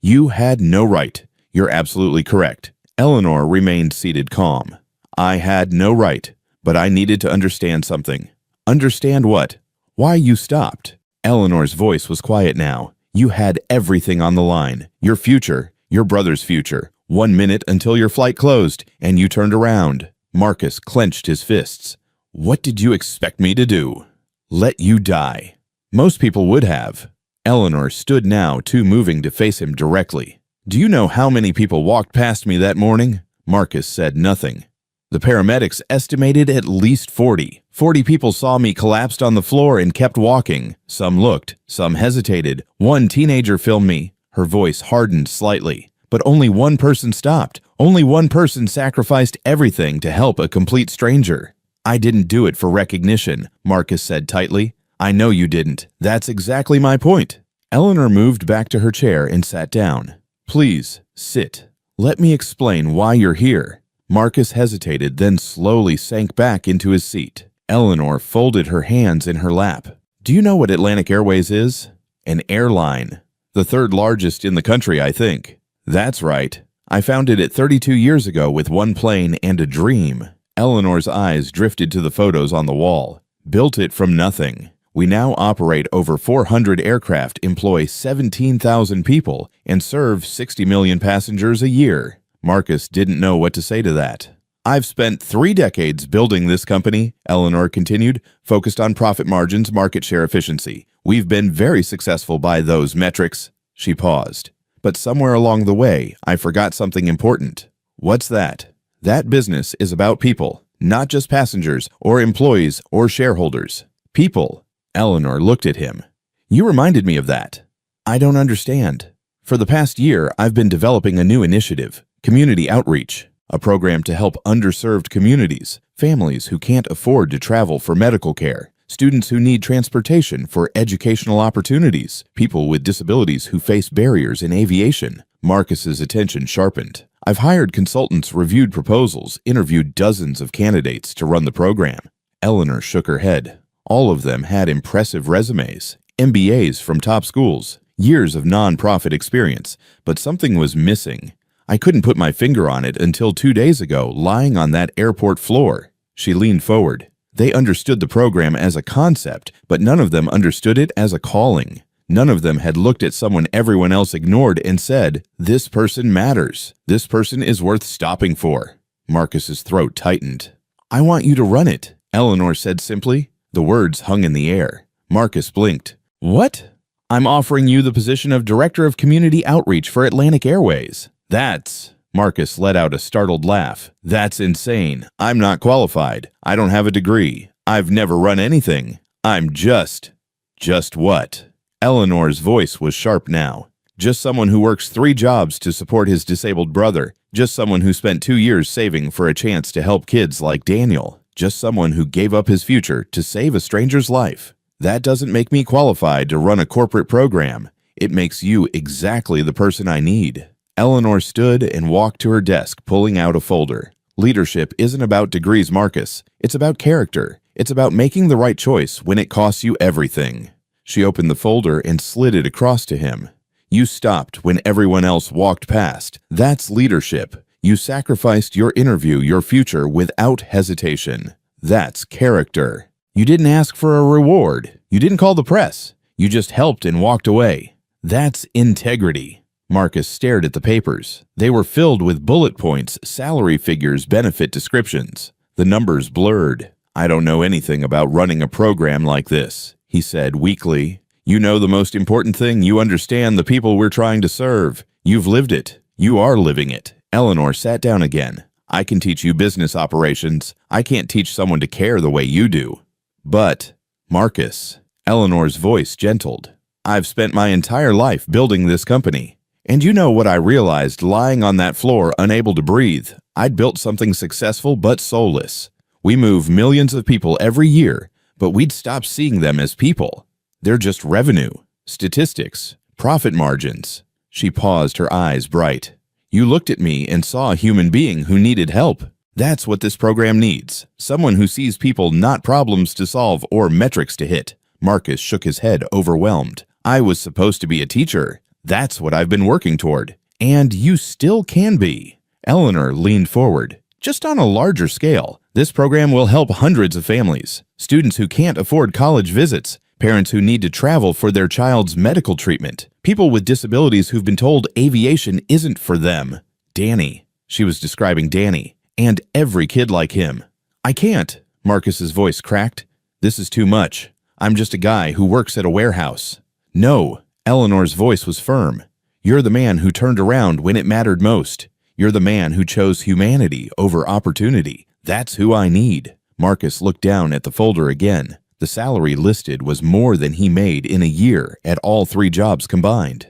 You had no right." "You're absolutely correct." Eleanor remained seated calm. "I had no right, but I needed to understand something." "Understand what?" "Why you stopped." Eleanor's voice was quiet now. "You had everything on the line. Your future, your brother's future. 1 minute until your flight closed, and you turned around." Marcus clenched his fists. "What did you expect me to do?" "Let you die." "Most people would have." Eleanor stood now, too moving to face him directly. "Do you know how many people walked past me that morning?" Marcus said nothing. "The paramedics estimated at least 40. 40 people saw me collapsed on the floor and kept walking. Some looked, some hesitated. One teenager filmed me." Her voice hardened slightly. "But only one person stopped. Only one person sacrificed everything to help a complete stranger." "I didn't do it for recognition," Marcus said tightly. "I know you didn't. That's exactly my point." Eleanor moved back to her chair and sat down. "Please, sit. Let me explain why you're here." Marcus hesitated, then slowly sank back into his seat. Eleanor folded her hands in her lap. "Do you know what Atlantic Airways is?" "An airline. The 3rd largest in the country, I think." "That's right. I founded it 32 years ago with 1 plane and a dream." Eleanor's eyes drifted to the photos on the wall. "Built it from nothing. We now operate over 400 aircraft, employ 17,000 people, and serve 60 million passengers a year." Marcus didn't know what to say to that. "I've spent 3 decades building this company," Eleanor continued, "focused on profit margins, market share efficiency. We've been very successful by those metrics." She paused. "But somewhere along the way, I forgot something important." "What's that?" "That business is about people, not just passengers or employees or shareholders. People." Eleanor looked at him. "You reminded me of that." "I don't understand." "For the past year, I've been developing a new initiative. Community outreach, a program to help underserved communities, families who can't afford to travel for medical care, students who need transportation for educational opportunities, people with disabilities who face barriers in aviation. Marcus's attention sharpened. I've hired consultants, reviewed proposals, interviewed dozens of candidates to run the program. Eleanor shook her head. All of them had impressive resumes, MBAs from top schools, years of nonprofit experience, but something was missing. I couldn't put my finger on it until 2 days ago, lying on that airport floor. She leaned forward. They understood the program as a concept, but none of them understood it as a calling. None of them had looked at someone everyone else ignored and said, "This person matters. This person is worth stopping for." Marcus's throat tightened. "I want you to run it," Eleanor said simply. The words hung in the air. Marcus blinked. "What?" "I'm offering you the position of Director of Community Outreach for Atlantic Airways." "That's..." Marcus let out a startled laugh. "That's insane. I'm not qualified. I don't have a degree. I've never run anything. I'm just..." "Just what?" Eleanor's voice was sharp now. "Just someone who works 3 jobs to support his disabled brother. Just someone who spent 2 years saving for a chance to help kids like Daniel. Just someone who gave up his future to save a stranger's life. That doesn't make me qualified to run a corporate program. It makes you exactly the person I need." Eleanor stood and walked to her desk, pulling out a folder. Leadership isn't about degrees, Marcus. It's about character. It's about making the right choice when it costs you everything. She opened the folder and slid it across to him. "You stopped when everyone else walked past. That's leadership. You sacrificed your interview, your future, without hesitation. That's character. You didn't ask for a reward. You didn't call the press. You just helped and walked away. That's integrity." Marcus stared at the papers. They were filled with bullet points, salary figures, benefit descriptions. The numbers blurred. "I don't know anything about running a program like this," he said weakly. "You know the most important thing. You understand the people we're trying to serve. You've lived it. You are living it." Eleanor sat down again. "I can teach you business operations. I can't teach someone to care the way you do." "But, Marcus," Eleanor's voice gentled, "I've spent my entire life building this company. And you know what I realized lying on that floor, unable to breathe? I'd built something successful but soulless. We move millions of people every year, but we'd stop seeing them as people. They're just revenue, statistics, profit margins." She paused, her eyes bright. "You looked at me and saw a human being who needed help. That's what this program needs. Someone who sees people, not problems to solve or metrics to hit." Marcus shook his head, overwhelmed. "I was supposed to be a teacher. That's what I've been working toward. And you still can be." Eleanor leaned forward. "Just on a larger scale, this program will help hundreds of families. Students who can't afford college visits, parents who need to travel for their child's medical treatment, people with disabilities who've been told aviation isn't for them. Danny," she was describing Danny, "and every kid like him." "I can't," Marcus's voice cracked. "This is too much. I'm just a guy who works at a warehouse." "No," Eleanor's voice was firm. "You're the man who turned around when it mattered most. You're the man who chose humanity over opportunity. That's who I need." Marcus looked down at the folder again. The salary listed was more than he made in a year at all 3 jobs combined.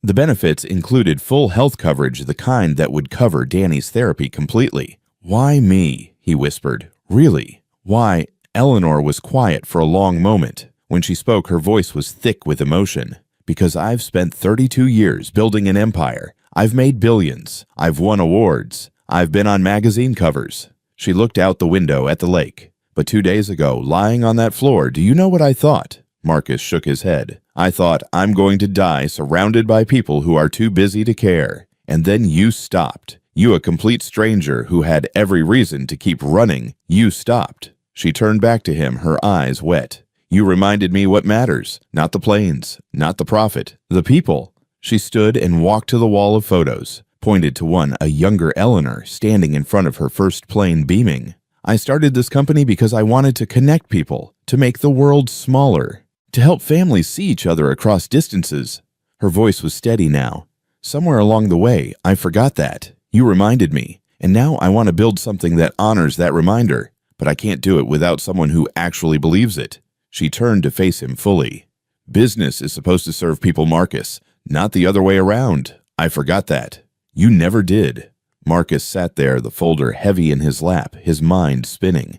The benefits included full health coverage, the kind that would cover Danny's therapy completely. "Why me?" he whispered. "Really? Why?" Eleanor was quiet for a long moment. When she spoke, her voice was thick with emotion. "Because I've spent 32 years building an empire. I've made billions. I've won awards. I've been on magazine covers." She looked out the window at the lake. "But 2 days ago, lying on that floor, do you know what I thought?" Marcus shook his head. "I thought, I'm going to die surrounded by people who are too busy to care. And then you stopped. You, a complete stranger who had every reason to keep running, you stopped." She turned back to him, her eyes wet. "You reminded me what matters. Not the planes, not the profit, the people." She stood and walked to the wall of photos, pointed to one, a younger Eleanor, standing in front of her first plane beaming. "I started this company because I wanted to connect people, to make the world smaller, to help families see each other across distances." Her voice was steady now. "Somewhere along the way, I forgot that. You reminded me, and now I want to build something that honors that reminder, but I can't do it without someone who actually believes it." She turned to face him fully. "Business is supposed to serve people, Marcus, not the other way around. I forgot that. You never did." Marcus sat there, the folder heavy in his lap, his mind spinning.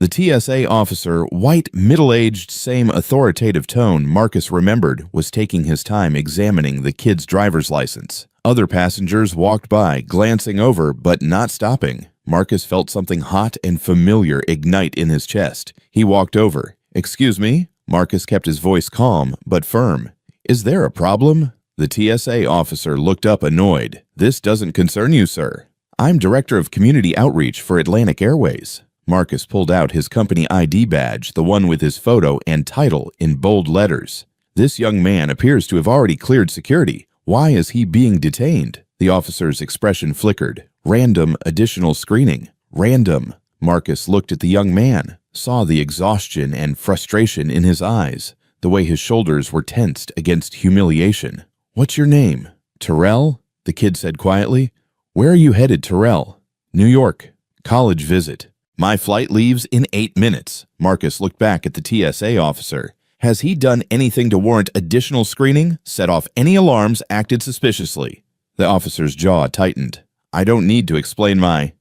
The TSA officer, white, middle-aged, same authoritative tone Marcus remembered, was taking his time examining the kid's driver's license. Other passengers walked by, glancing over but not stopping. Marcus felt something hot and familiar ignite in his chest. He walked over. "Excuse me?" Marcus kept his voice calm but firm. "Is there a problem?" The TSA officer looked up annoyed. "This doesn't concern you, sir. I'm Director of Community Outreach for Atlantic Airways." Marcus pulled out his company ID badge, the one with his photo and title in bold letters. "This young man appears to have already cleared security. Why is he being detained?" The officer's expression flickered. "Random additional screening. Random." Marcus looked at the young man, saw the exhaustion and frustration in his eyes, the way his shoulders were tensed against humiliation. "What's your name?" "Terrell," the kid said quietly. "Where are you headed, Terrell?" "New York. College visit." "My flight leaves in 8 minutes." Marcus looked back at the TSA officer. "Has he done anything to warrant additional screening, set off any alarms, acted suspiciously?" The officer's jaw tightened. "I don't need to explain my—"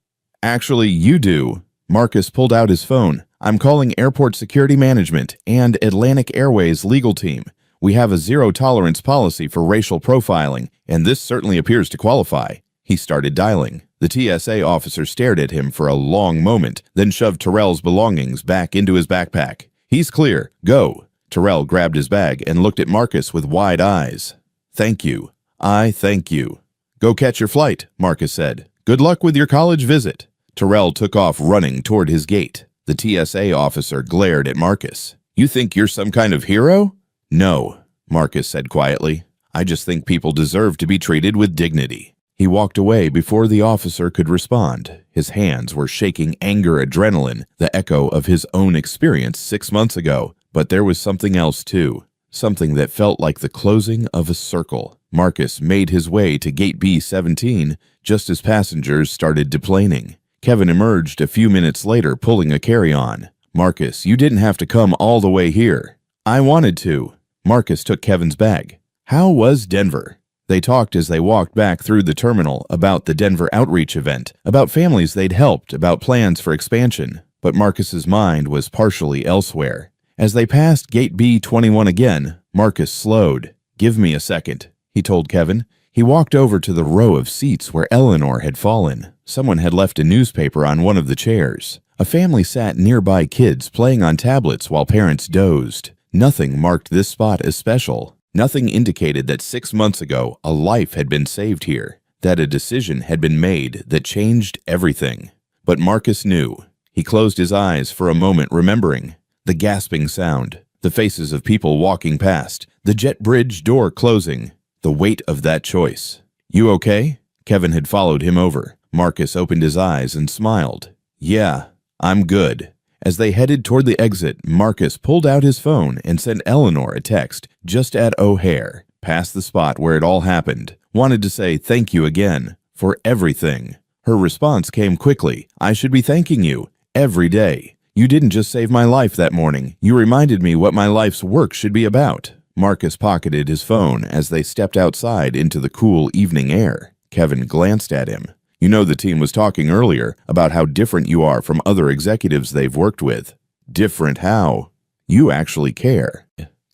"Actually, you do." Marcus pulled out his phone. "I'm calling Airport Security Management and Atlantic Airways legal team. We have a zero-tolerance policy for racial profiling, and this certainly appears to qualify." He started dialing. The TSA officer stared at him for a long moment, then shoved Terrell's belongings back into his backpack. "He's clear. Go." Terrell grabbed his bag and looked at Marcus with wide eyes. "Thank you. I thank you." "Go catch your flight," Marcus said. "Good luck with your college visit." Terrell took off running toward his gate. The TSA officer glared at Marcus. "You think you're some kind of hero?" "No," Marcus said quietly. "I just think people deserve to be treated with dignity." He walked away before the officer could respond. His hands were shaking anger adrenaline, the echo of his own experience 6 months ago. But there was something else too, something that felt like the closing of a circle. Marcus made his way to gate B-17 just as passengers started deplaning. Kevin emerged a few minutes later pulling a carry-on. "Marcus, you didn't have to come all the way here." "I wanted to." Marcus took Kevin's bag. "How was Denver?" They talked as they walked back through the terminal about the Denver outreach event, about families they'd helped, about plans for expansion. But Marcus's mind was partially elsewhere. As they passed gate B-21 again, Marcus slowed. "Give me a second," he told Kevin. He walked over to the row of seats where Eleanor had fallen. Someone had left a newspaper on one of the chairs. A family sat nearby, kids playing on tablets while parents dozed. Nothing marked this spot as special. Nothing indicated that 6 months ago a life had been saved here, that a decision had been made that changed everything. But Marcus knew. He closed his eyes for a moment, remembering. The gasping sound, the faces of people walking past, the jet bridge door closing, the weight of that choice. "You okay?" Kevin had followed him over. Marcus opened his eyes and smiled. "Yeah, I'm good." As they headed toward the exit, Marcus pulled out his phone and sent Eleanor a text just at O'Hare, past the spot where it all happened. Wanted to say thank you again for everything. Her response came quickly. "I should be thanking you every day. You didn't just save my life that morning. You reminded me what my life's work should be about." Marcus pocketed his phone as they stepped outside into the cool evening air. Kevin glanced at him. "You know, the team was talking earlier about how different you are from other executives they've worked with." "Different how?" "You actually care."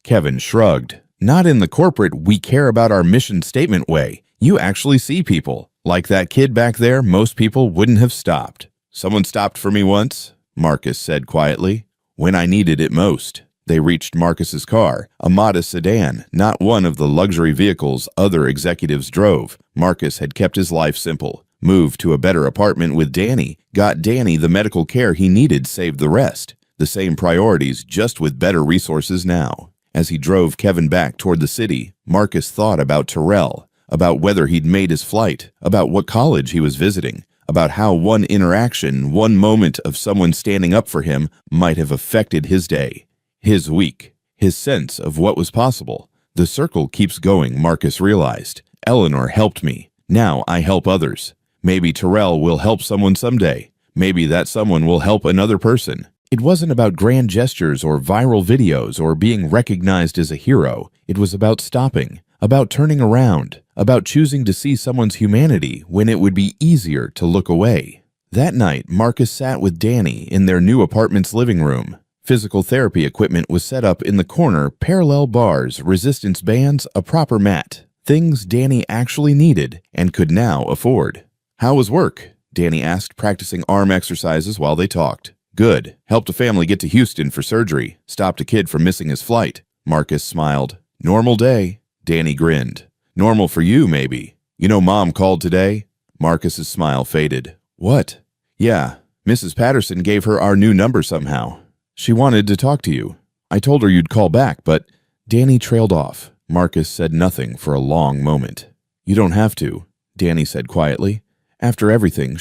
Kevin shrugged. "Not in the corporate we care about our mission statement way. You actually see people. Like that kid back there, most people wouldn't have stopped." "Someone stopped for me once," Marcus said quietly. "When I needed it most." They reached Marcus's car, a modest sedan, not one of the luxury vehicles other executives drove. Marcus had kept his life simple. Moved to a better apartment with Danny, got Danny the medical care he needed, saved the rest. The same priorities, just with better resources now. As he drove Kevin back toward the city, Marcus thought about Terrell, about whether he'd made his flight, about what college he was visiting, about how one interaction, one moment of someone standing up for him might have affected his day, his week, his sense of what was possible. The circle keeps going, Marcus realized. Eleanor helped me. Now I help others. Maybe Terrell will help someone someday. Maybe that someone will help another person. It wasn't about grand gestures or viral videos or being recognized as a hero. It was about stopping, about turning around, about choosing to see someone's humanity when it would be easier to look away. That night, Marcus sat with Danny in their new apartment's living room. Physical therapy equipment was set up in the corner, parallel bars, resistance bands, a proper mat. Things Danny actually needed and could now afford. "How was work?" Danny asked, practicing arm exercises while they talked. "Good. Helped a family get to Houston for surgery. Stopped a kid from missing his flight." Marcus smiled. "Normal day." Danny grinned. "Normal for you, maybe. You know Mom called today?" Marcus's smile faded. "What?" "Yeah, Mrs. Patterson gave her our new number somehow. She wanted to talk to you. I told her you'd call back, but—" Danny trailed off. Marcus said nothing for a long moment. "You don't have to," Danny said quietly. "After everything,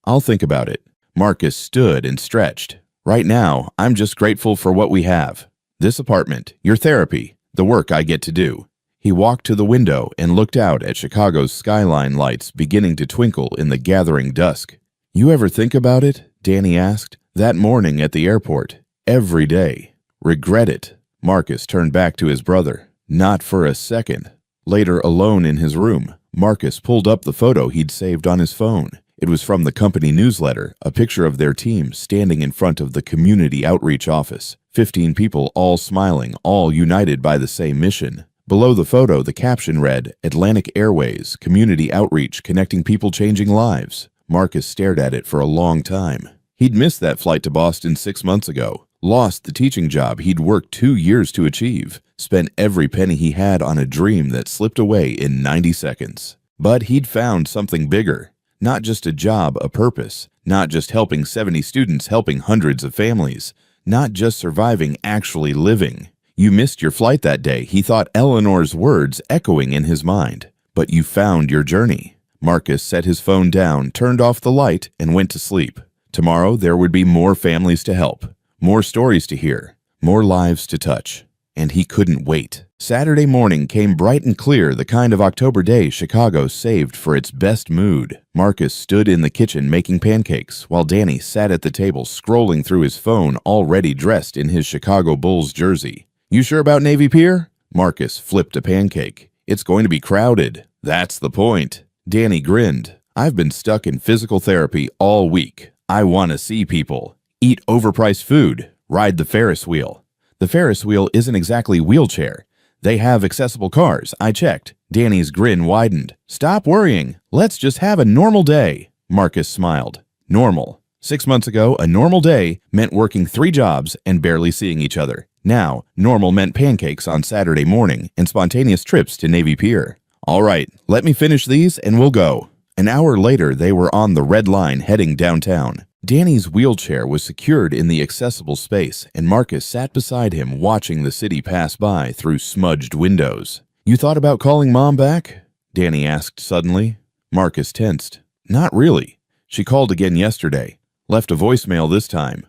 I'll think about it." Marcus stood and stretched. "Right now, I'm just grateful for what we have. This apartment, your therapy, the work I get to do." He walked to the window and looked out at Chicago's skyline lights beginning to twinkle in the gathering dusk. "You ever think about it?" Danny asked. "That morning at the airport. Every day. Regret it?" Marcus turned back to his brother. "Not for a second." Later, alone in his room, Marcus pulled up the photo he'd saved on his phone. It was from the company newsletter, a picture of their team standing in front of the community outreach office. 15 people all smiling, all united by the same mission. Below the photo, the caption read, "Atlantic Airways, Community Outreach Connecting People Changing Lives." Marcus stared at it for a long time. He'd missed that flight to Boston 6 months ago, lost the teaching job he'd worked 2 years to achieve, spent every penny he had on a dream that slipped away in 90 seconds. But he'd found something bigger. Not just a job, a purpose. Not just helping 70 students, helping hundreds of families. Not just surviving, actually living. "You missed your flight that day," he thought Eleanor's words echoing in his mind. "But you found your journey." Marcus set his phone down, turned off the light, and went to sleep. Tomorrow there would be more families to help, more stories to hear, more lives to touch. And he couldn't wait. Saturday morning came bright and clear, the kind of October day Chicago saved for its best mood. Marcus stood in the kitchen making pancakes, while Danny sat at the table scrolling through his phone, already dressed in his Chicago Bulls jersey. "You sure about Navy Pier?" Marcus flipped a pancake. "It's going to be crowded." "That's the point." Danny grinned. "I've been stuck in physical therapy all week. I want to see people, eat overpriced food, ride the Ferris wheel." "The Ferris wheel isn't exactly wheelchair. They have accessible cars, I checked." Danny's grin widened. "Stop worrying. Let's just have a normal day." Marcus smiled. Normal. 6 months ago, a normal day meant working 3 jobs and barely seeing each other. Now, normal meant pancakes on Saturday morning and spontaneous trips to Navy Pier. "All right, let me finish these and we'll go." An hour later, they were on the red line heading downtown. Danny's wheelchair was secured in the accessible space, and Marcus sat beside him watching the city pass by through smudged windows. "You thought about calling Mom back?" Danny asked suddenly. Marcus tensed. "Not really. She called again yesterday. Left a voicemail this time."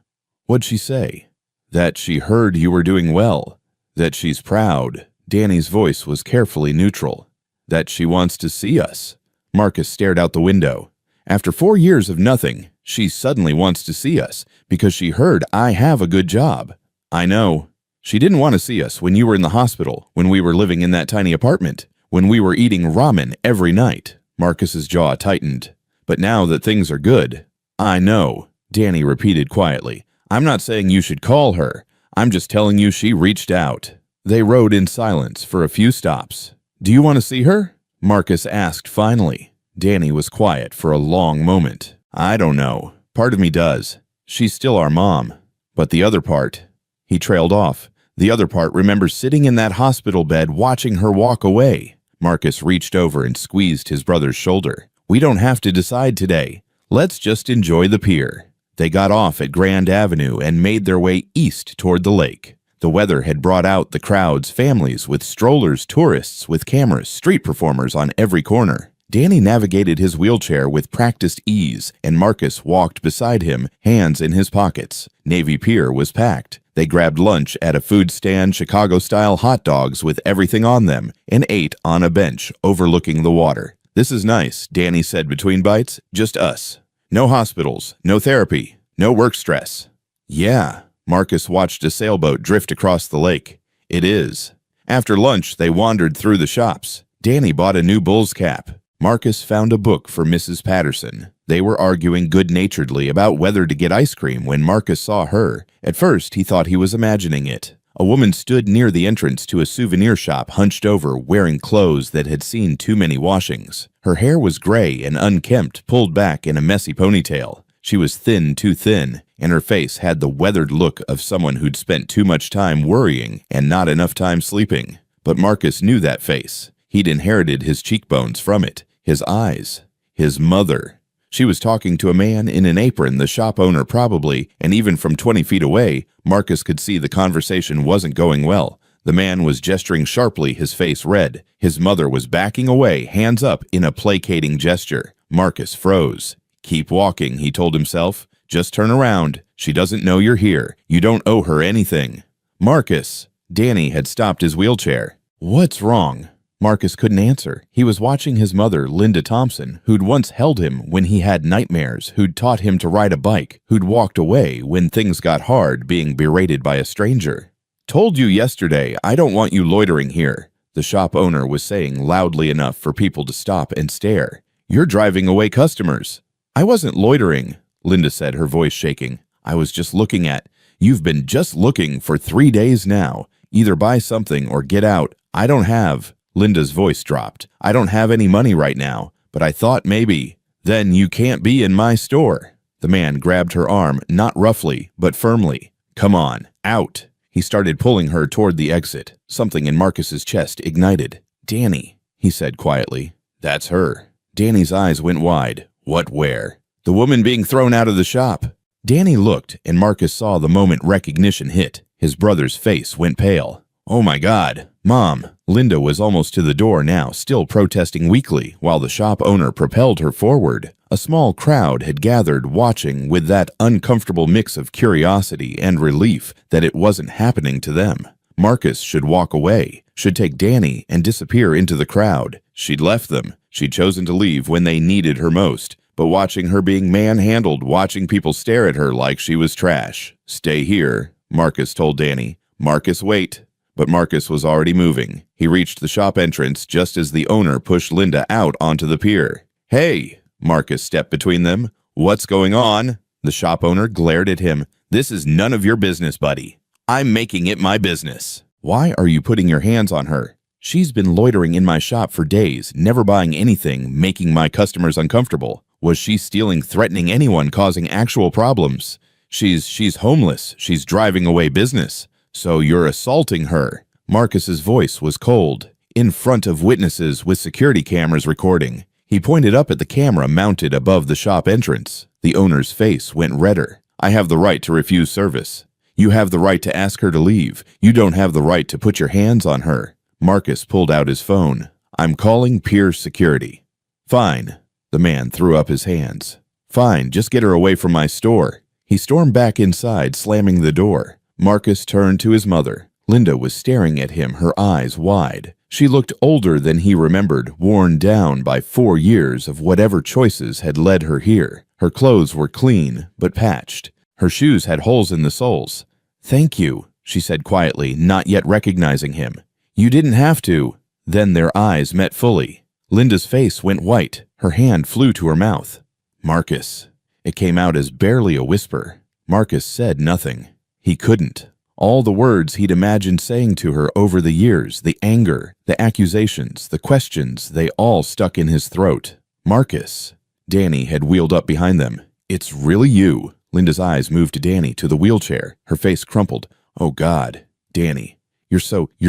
"What'd she say?" "That she heard you were doing well. That she's proud." Danny's voice was carefully neutral. "That she wants to see us." Marcus stared out the window. "After 4 years of nothing, she suddenly wants to see us because she heard I have a good job." "I know. She didn't want to see us when you were in the hospital, when we were living in that tiny apartment, when we were eating ramen every night." Marcus's jaw tightened. "But now that things are good." "I know," Danny repeated quietly. "I'm not saying you should call her. I'm just telling you she reached out." They rode in silence for a few stops. "Do you want to see her?" Marcus asked finally. Danny was quiet for a long moment. "I don't know. Part of me does. She's still our mom. But the other part—" He trailed off. "The other part remembers sitting in that hospital bed watching her walk away." Marcus reached over and squeezed his brother's shoulder. "We don't have to decide today. Let's just enjoy the pier." They got off at Grand Avenue and made their way east toward the lake. The weather had brought out the crowds, families with strollers, tourists with cameras, street performers on every corner. Danny navigated his wheelchair with practiced ease, and Marcus walked beside him, hands in his pockets. Navy Pier was packed. They grabbed lunch at a food stand, Chicago-style hot dogs with everything on them, and ate on a bench overlooking the water. "This is nice," Danny said between bites. "Just us. No hospitals, no therapy, no work stress." "Yeah." Marcus watched a sailboat drift across the lake. "It is." After lunch, they wandered through the shops. Danny bought a new Bulls cap. Marcus found a book for Mrs. Patterson. They were arguing good-naturedly about whether to get ice cream when Marcus saw her. At first, he thought he was imagining it. A woman stood near the entrance to a souvenir shop, hunched over, wearing clothes that had seen too many washings. Her hair was gray and unkempt, pulled back in a messy ponytail. She was thin, too thin, and her face had the weathered look of someone who'd spent too much time worrying and not enough time sleeping. But Marcus knew that face. He'd inherited his cheekbones from it, his eyes, his mother. She was talking to a man in an apron, the shop owner probably, and even from 20 feet away, Marcus could see the conversation wasn't going well. The man was gesturing sharply, his face red. His mother was backing away, hands up, in a placating gesture. Marcus froze. "Keep walking," he told himself. "Just turn around. She doesn't know you're here. You don't owe her anything." "Marcus!" Danny had stopped his wheelchair. "What's wrong?" Marcus couldn't answer. He was watching his mother, Linda Thompson, who'd once held him when he had nightmares, who'd taught him to ride a bike, who'd walked away when things got hard, being berated by a stranger. "Told you yesterday, I don't want you loitering here," the shop owner was saying loudly enough for people to stop and stare. "You're driving away customers." "I wasn't loitering," Linda said, her voice shaking. "I was just looking at. You've been just looking for 3 days now. Either buy something or get out. I don't have." Linda's voice dropped. "I don't have any money right now, but I thought maybe." "Then you can't be in my store." The man grabbed her arm, not roughly, but firmly. "Come on, out." He started pulling her toward the exit. Something in Marcus's chest ignited. "Danny," he said quietly. "That's her." Danny's eyes went wide. "What, where?" "The woman being thrown out of the shop." Danny looked, and Marcus saw the moment recognition hit. His brother's face went pale. "Oh my God, Mom." Linda was almost to the door now, still protesting weakly, while the shop owner propelled her forward. A small crowd had gathered, watching with that uncomfortable mix of curiosity and relief that it wasn't happening to them. Marcus should walk away, should take Danny and disappear into the crowd. She'd left them. She'd chosen to leave when they needed her most. But watching her being manhandled, watching people stare at her like she was trash. "Stay here," Marcus told Danny. "Marcus, wait." But Marcus was already moving. He reached the shop entrance just as the owner pushed Linda out onto the pier. "Hey!" Marcus stepped between them. "What's going on?" The shop owner glared at him. "This is none of your business, buddy. I'm making it my business." "Why are you putting your hands on her?" "She's been loitering in my shop for days, never buying anything, making my customers uncomfortable. Was she stealing, threatening anyone, causing actual problems? She's homeless. She's driving away business. So you're assaulting her." Marcus's voice was cold. In front of witnesses with security cameras recording. He pointed up at the camera mounted above the shop entrance. The owner's face went redder. "I have the right to refuse service. You have the right to ask her to leave. You don't have the right to put your hands on her." Marcus pulled out his phone. "I'm calling pier security." "Fine." The man threw up his hands. "Fine, just get her away from my store." He stormed back inside, slamming the door. Marcus turned to his mother. Linda was staring at him, her eyes wide. She looked older than he remembered, worn down by 4 years of whatever choices had led her here. Her clothes were clean, but patched. Her shoes had holes in the soles. "Thank you," she said quietly, not yet recognizing him. "You didn't have to." Then their eyes met fully. Linda's face went white. Her hand flew to her mouth. "Marcus." It came out as barely a whisper. Marcus said nothing. He couldn't. All the words he'd imagined saying to her over the years, the anger, the accusations, the questions, they all stuck in his throat. "Marcus." Danny had wheeled up behind them. "It's really you." Linda's eyes moved to Danny, to the wheelchair. Her face crumpled. "Oh God, Danny, you're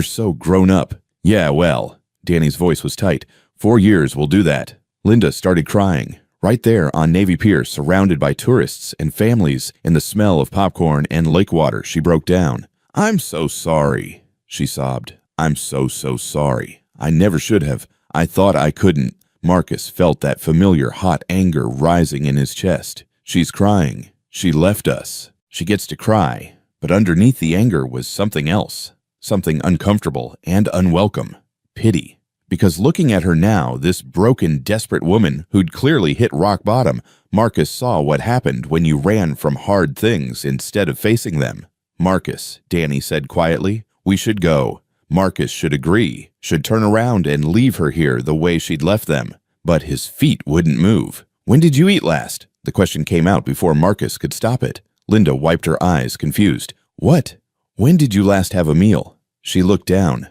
so grown up." "Yeah, well." Danny's voice was tight. 4 years will do that." Linda started crying. Right there on Navy Pier, surrounded by tourists and families and the smell of popcorn and lake water, she broke down. "I'm so sorry," she sobbed. "I'm so sorry. I never should have. I thought I couldn't." Marcus felt that familiar hot anger rising in his chest. "She's crying. She left us." She gets to cry. But underneath the anger was something else. Something uncomfortable and unwelcome. Pity. Because looking at her now, this broken, desperate woman who'd clearly hit rock bottom, Marcus saw what happened when you ran from hard things instead of facing them. "Marcus," Danny said quietly, "we should go." Marcus should agree, should turn around and leave her here the way she'd left them. But his feet wouldn't move. When did you eat last? The question came out before Marcus could stop it. Linda wiped her eyes, confused. What? When did you last have a meal? She looked down.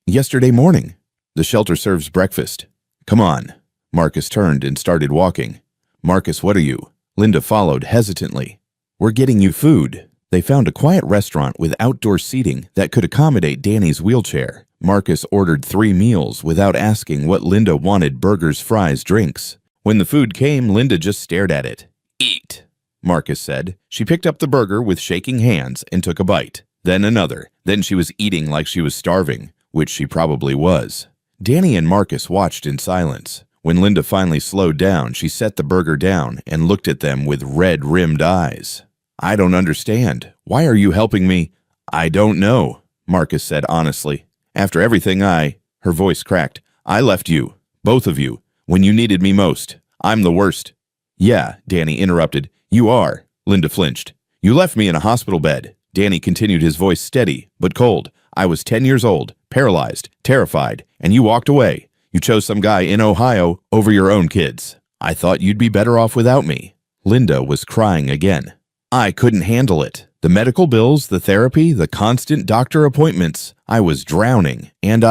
Yesterday morning. The shelter serves breakfast. Come on. Marcus turned and started walking. Marcus, what are you? Linda followed hesitantly. We're getting you food. They found a quiet restaurant with outdoor seating that could accommodate Danny's wheelchair. Marcus ordered 3 meals without asking what Linda wanted: burgers, fries, drinks. When the food came, Linda just stared at it. Eat, Marcus said. She picked up the burger with shaking hands and took a bite. Then another. Then she was eating like she was starving, which she probably was. Danny and Marcus watched in silence. When Linda finally slowed down, she set the burger down and looked at them with red-rimmed eyes. I don't understand. Why are you helping me? I don't know, Marcus said honestly. After everything her voice cracked. I left you, both of you, when you needed me most. I'm the worst. Yeah, Danny interrupted. You are. Linda flinched. You left me in a hospital bed. Danny continued, his voice steady but cold. I was 10 years old, paralyzed, terrified, and you walked away. You chose some guy in Ohio over your own kids. I thought you'd be better off without me. Linda was crying again. I couldn't handle it. The medical bills, the therapy, the constant doctor appointments. I was drowning, and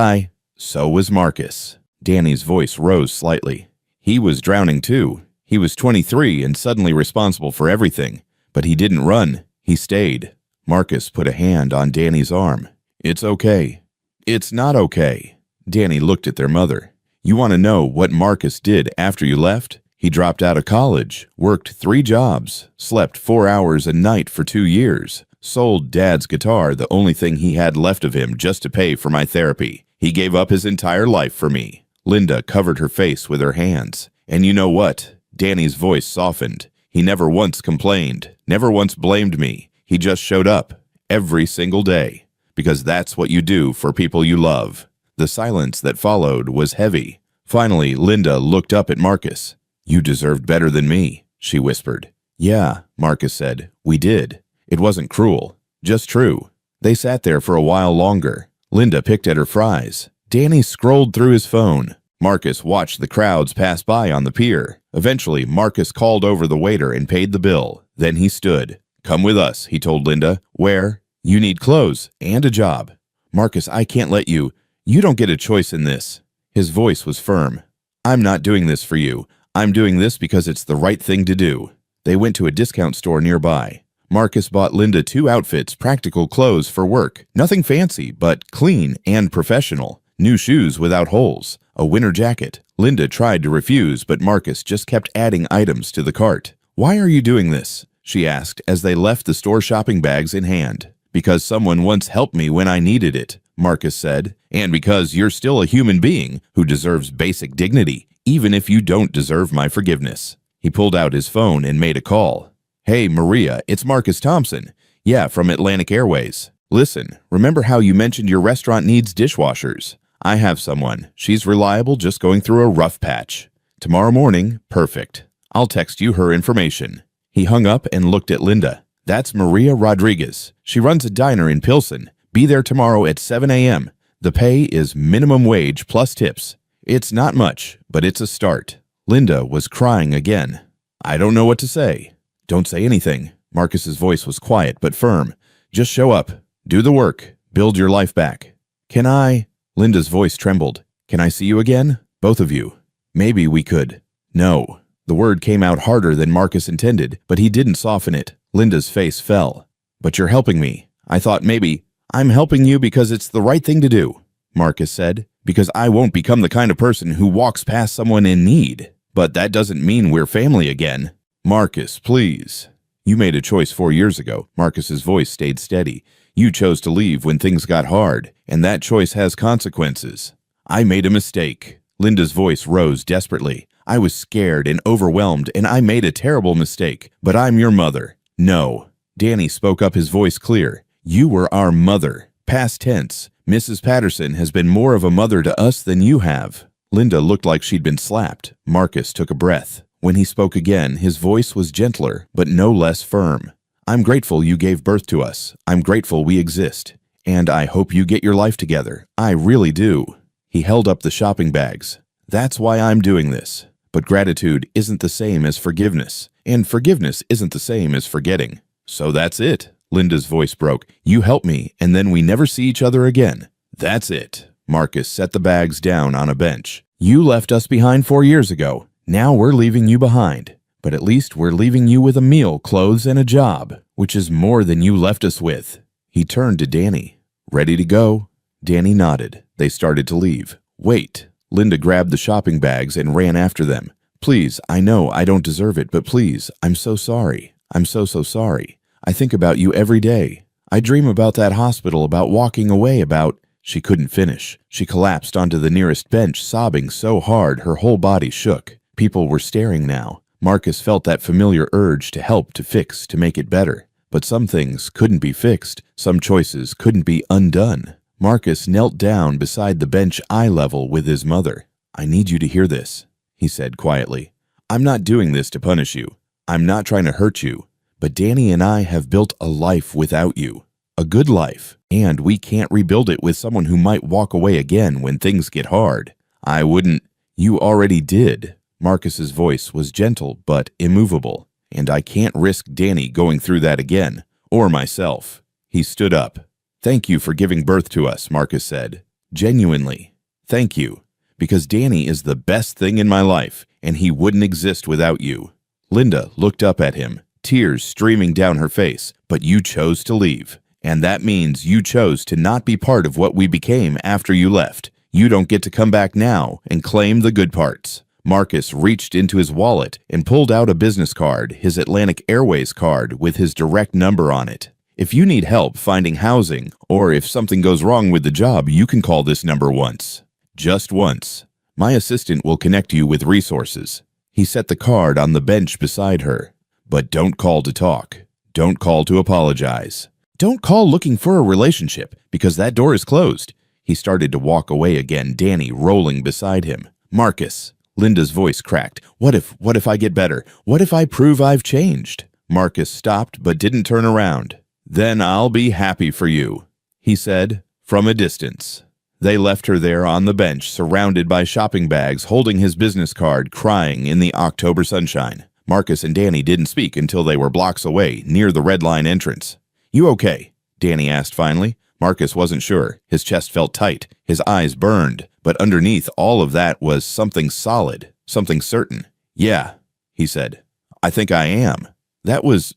so was Marcus. Danny's voice rose slightly. He was drowning too. He was 23 and suddenly responsible for everything. But he didn't run. He stayed. Marcus put a hand on Danny's arm. It's okay. It's not okay. Danny looked at their mother. You want to know what Marcus did after you left? He dropped out of college, worked 3 jobs, slept 4 hours a night for 2 years, sold Dad's guitar, the only thing he had left of him, just to pay for my therapy. He gave up his entire life for me. Linda covered her face with her hands. And you know what? Danny's voice softened. He never once complained, never once blamed me. He just showed up, every single day, because that's what you do for people you love. The silence that followed was heavy. Finally, Linda looked up at Marcus. You deserved better than me, she whispered. Yeah, Marcus said. We did. It wasn't cruel, just true. They sat there for a while longer. Linda picked at her fries. Danny scrolled through his phone. Marcus watched the crowds pass by on the pier. Eventually, Marcus called over the waiter and paid the bill. Then he stood. Come with us, he told Linda. Where? You need clothes and a job. Marcus, I can't let you. You don't get a choice in this. His voice was firm. I'm not doing this for you. I'm doing this because it's the right thing to do. They went to a discount store nearby. Marcus bought Linda 2 outfits, practical clothes for work. Nothing fancy, but clean and professional. New shoes without holes. A winter jacket. Linda tried to refuse, but Marcus just kept adding items to the cart. Why are you doing this? She asked as they left the store, shopping bags in hand. Because someone once helped me when I needed it, Marcus said. And because you're still a human being who deserves basic dignity, even if you don't deserve my forgiveness. He pulled out his phone and made a call. Hey, Maria, it's Marcus Thompson. Yeah, from Atlantic Airways. Listen, remember how you mentioned your restaurant needs dishwashers? I have someone. She's reliable, just going through a rough patch. Tomorrow morning, perfect. I'll text you her information. He hung up and looked at Linda. That's Maria Rodriguez. She runs a diner in Pilsen. Be there tomorrow at 7 a.m. The pay is minimum wage plus tips. It's not much, but it's a start. Linda was crying again. I don't know what to say. Don't say anything. Marcus's voice was quiet but firm. Just show up. Do the work. Build your life back. Can I? Linda's voice trembled. Can I see you again? Both of you. Maybe we could. No. The word came out harder than Marcus intended, but he didn't soften it. Linda's face fell. But you're helping me. I thought maybe. I'm helping you because it's the right thing to do, Marcus said. Because I won't become the kind of person who walks past someone in need. But that doesn't mean we're family again. Marcus, please. You made a choice 4 years ago. Marcus's voice stayed steady. You chose to leave when things got hard, and that choice has consequences. I made a mistake. Linda's voice rose desperately. I was scared and overwhelmed, and I made a terrible mistake. But I'm your mother. No. Danny spoke up, his voice clear. You were our mother. Past tense. Mrs. Patterson has been more of a mother to us than you have. Linda looked like she'd been slapped. Marcus took a breath. When he spoke again, his voice was gentler, but no less firm. I'm grateful you gave birth to us. I'm grateful we exist. And I hope you get your life together. I really do. He held up the shopping bags. That's why I'm doing this. But gratitude isn't the same as forgiveness, and forgiveness isn't the same as forgetting. So that's it. Linda's voice broke. You help me, and then we never see each other again. That's it. Marcus set the bags down on a bench. You left us behind 4 years ago. Now we're leaving you behind. But at least we're leaving you with a meal, clothes, and a job, which is more than you left us with. He turned to Danny. Ready to go? Danny nodded. They started to leave. Wait. Linda grabbed the shopping bags and ran after them. Please, I know I don't deserve it, but please, I'm so sorry. I'm so sorry. I think about you every day. I dream about that hospital, about walking away, about... She couldn't finish. She collapsed onto the nearest bench, sobbing so hard her whole body shook. People were staring now. Marcus felt that familiar urge to help, to fix, to make it better. But some things couldn't be fixed. Some choices couldn't be undone. Marcus knelt down beside the bench eye level with his mother. I need you to hear this, he said quietly. I'm not doing this to punish you. I'm not trying to hurt you. But Danny and I have built a life without you. A good life. And we can't rebuild it with someone who might walk away again when things get hard. I wouldn't. You already did. Marcus's voice was gentle but immovable. And I can't risk Danny going through that again. Or myself. He stood up. Thank you for giving birth to us, Marcus said. Genuinely. Thank you. Because Danny is the best thing in my life, and he wouldn't exist without you. Linda looked up at him, tears streaming down her face. But you chose to leave. And that means you chose to not be part of what we became after you left. You don't get to come back now and claim the good parts. Marcus reached into his wallet and pulled out a business card, his Atlantic Airways card with his direct number on it. If you need help finding housing, or if something goes wrong with the job, you can call this number once. Just once. My assistant will connect you with resources. He set the card on the bench beside her. But don't call to talk. Don't call to apologize. Don't call looking for a relationship, because that door is closed. He started to walk away again, Danny rolling beside him. Marcus. Linda's voice cracked. What if I get better? What if I prove I've changed? Marcus stopped but didn't turn around. Then I'll be happy for you, he said, from a distance. They left her there on the bench, surrounded by shopping bags, holding his business card, crying in the October sunshine. Marcus and Danny didn't speak until they were blocks away, near the Red Line entrance. You okay? Danny asked finally. Marcus wasn't sure. His chest felt tight. His eyes burned. But underneath all of that was something solid, something certain. Yeah, he said. I think I am. That was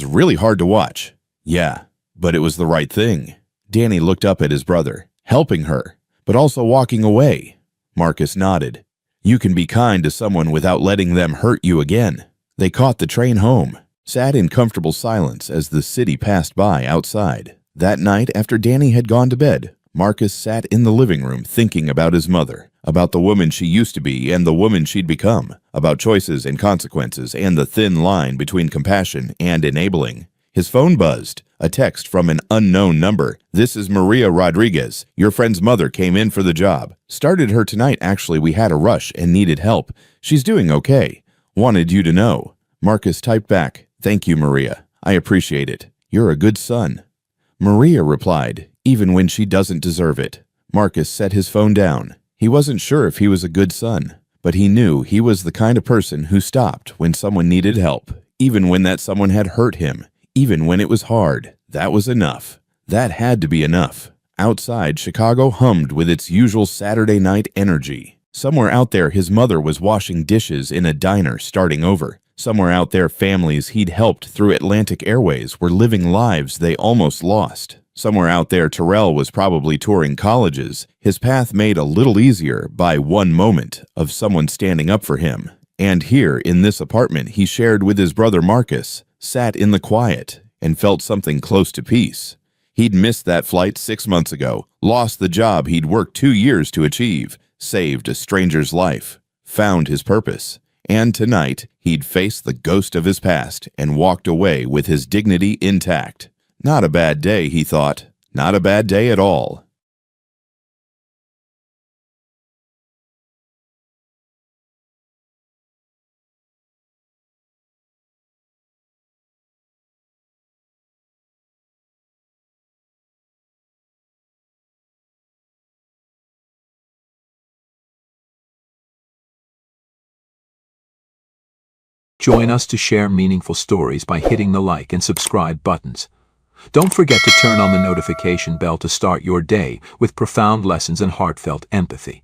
really hard to watch. Yeah, but it was the right thing. Danny looked up at his brother, helping her, but also walking away. Marcus nodded. You can be kind to someone without letting them hurt you again. They caught the train home, sat in comfortable silence as the city passed by outside. That night, after Danny had gone to bed, Marcus sat in the living room thinking about his mother, about the woman she used to be and the woman she'd become, about choices and consequences and the thin line between compassion and enabling. His phone buzzed, a text from an unknown number. This is Maria Rodriguez. Your friend's mother came in for the job. Started her tonight, actually. We had a rush and needed help. She's doing okay. Wanted you to know. Marcus typed back, Thank you, Maria. I appreciate it. You're a good son. Maria replied, even when she doesn't deserve it. Marcus set his phone down. He wasn't sure if he was a good son, but he knew he was the kind of person who stopped when someone needed help, even when that someone had hurt him, even when it was hard. That was enough. That had to be enough. Outside, Chicago hummed with its usual Saturday night energy. Somewhere out there, his mother was washing dishes in a diner starting over. Somewhere out there, families he'd helped through Atlantic Airways were living lives they almost lost. Somewhere out there, Terrell was probably touring colleges, his path made a little easier by one moment of someone standing up for him. And here, in this apartment he shared with his brother Marcus, sat in the quiet and felt something close to peace. He'd missed that flight 6 months ago, lost the job he'd worked 2 years to achieve, saved a stranger's life, found his purpose. And tonight, he'd faced the ghost of his past and walked away with his dignity intact. Not a bad day, he thought. Not a bad day at all. Join us to share meaningful stories by hitting the like and subscribe buttons. Don't forget to turn on the notification bell to start your day with profound lessons and heartfelt empathy.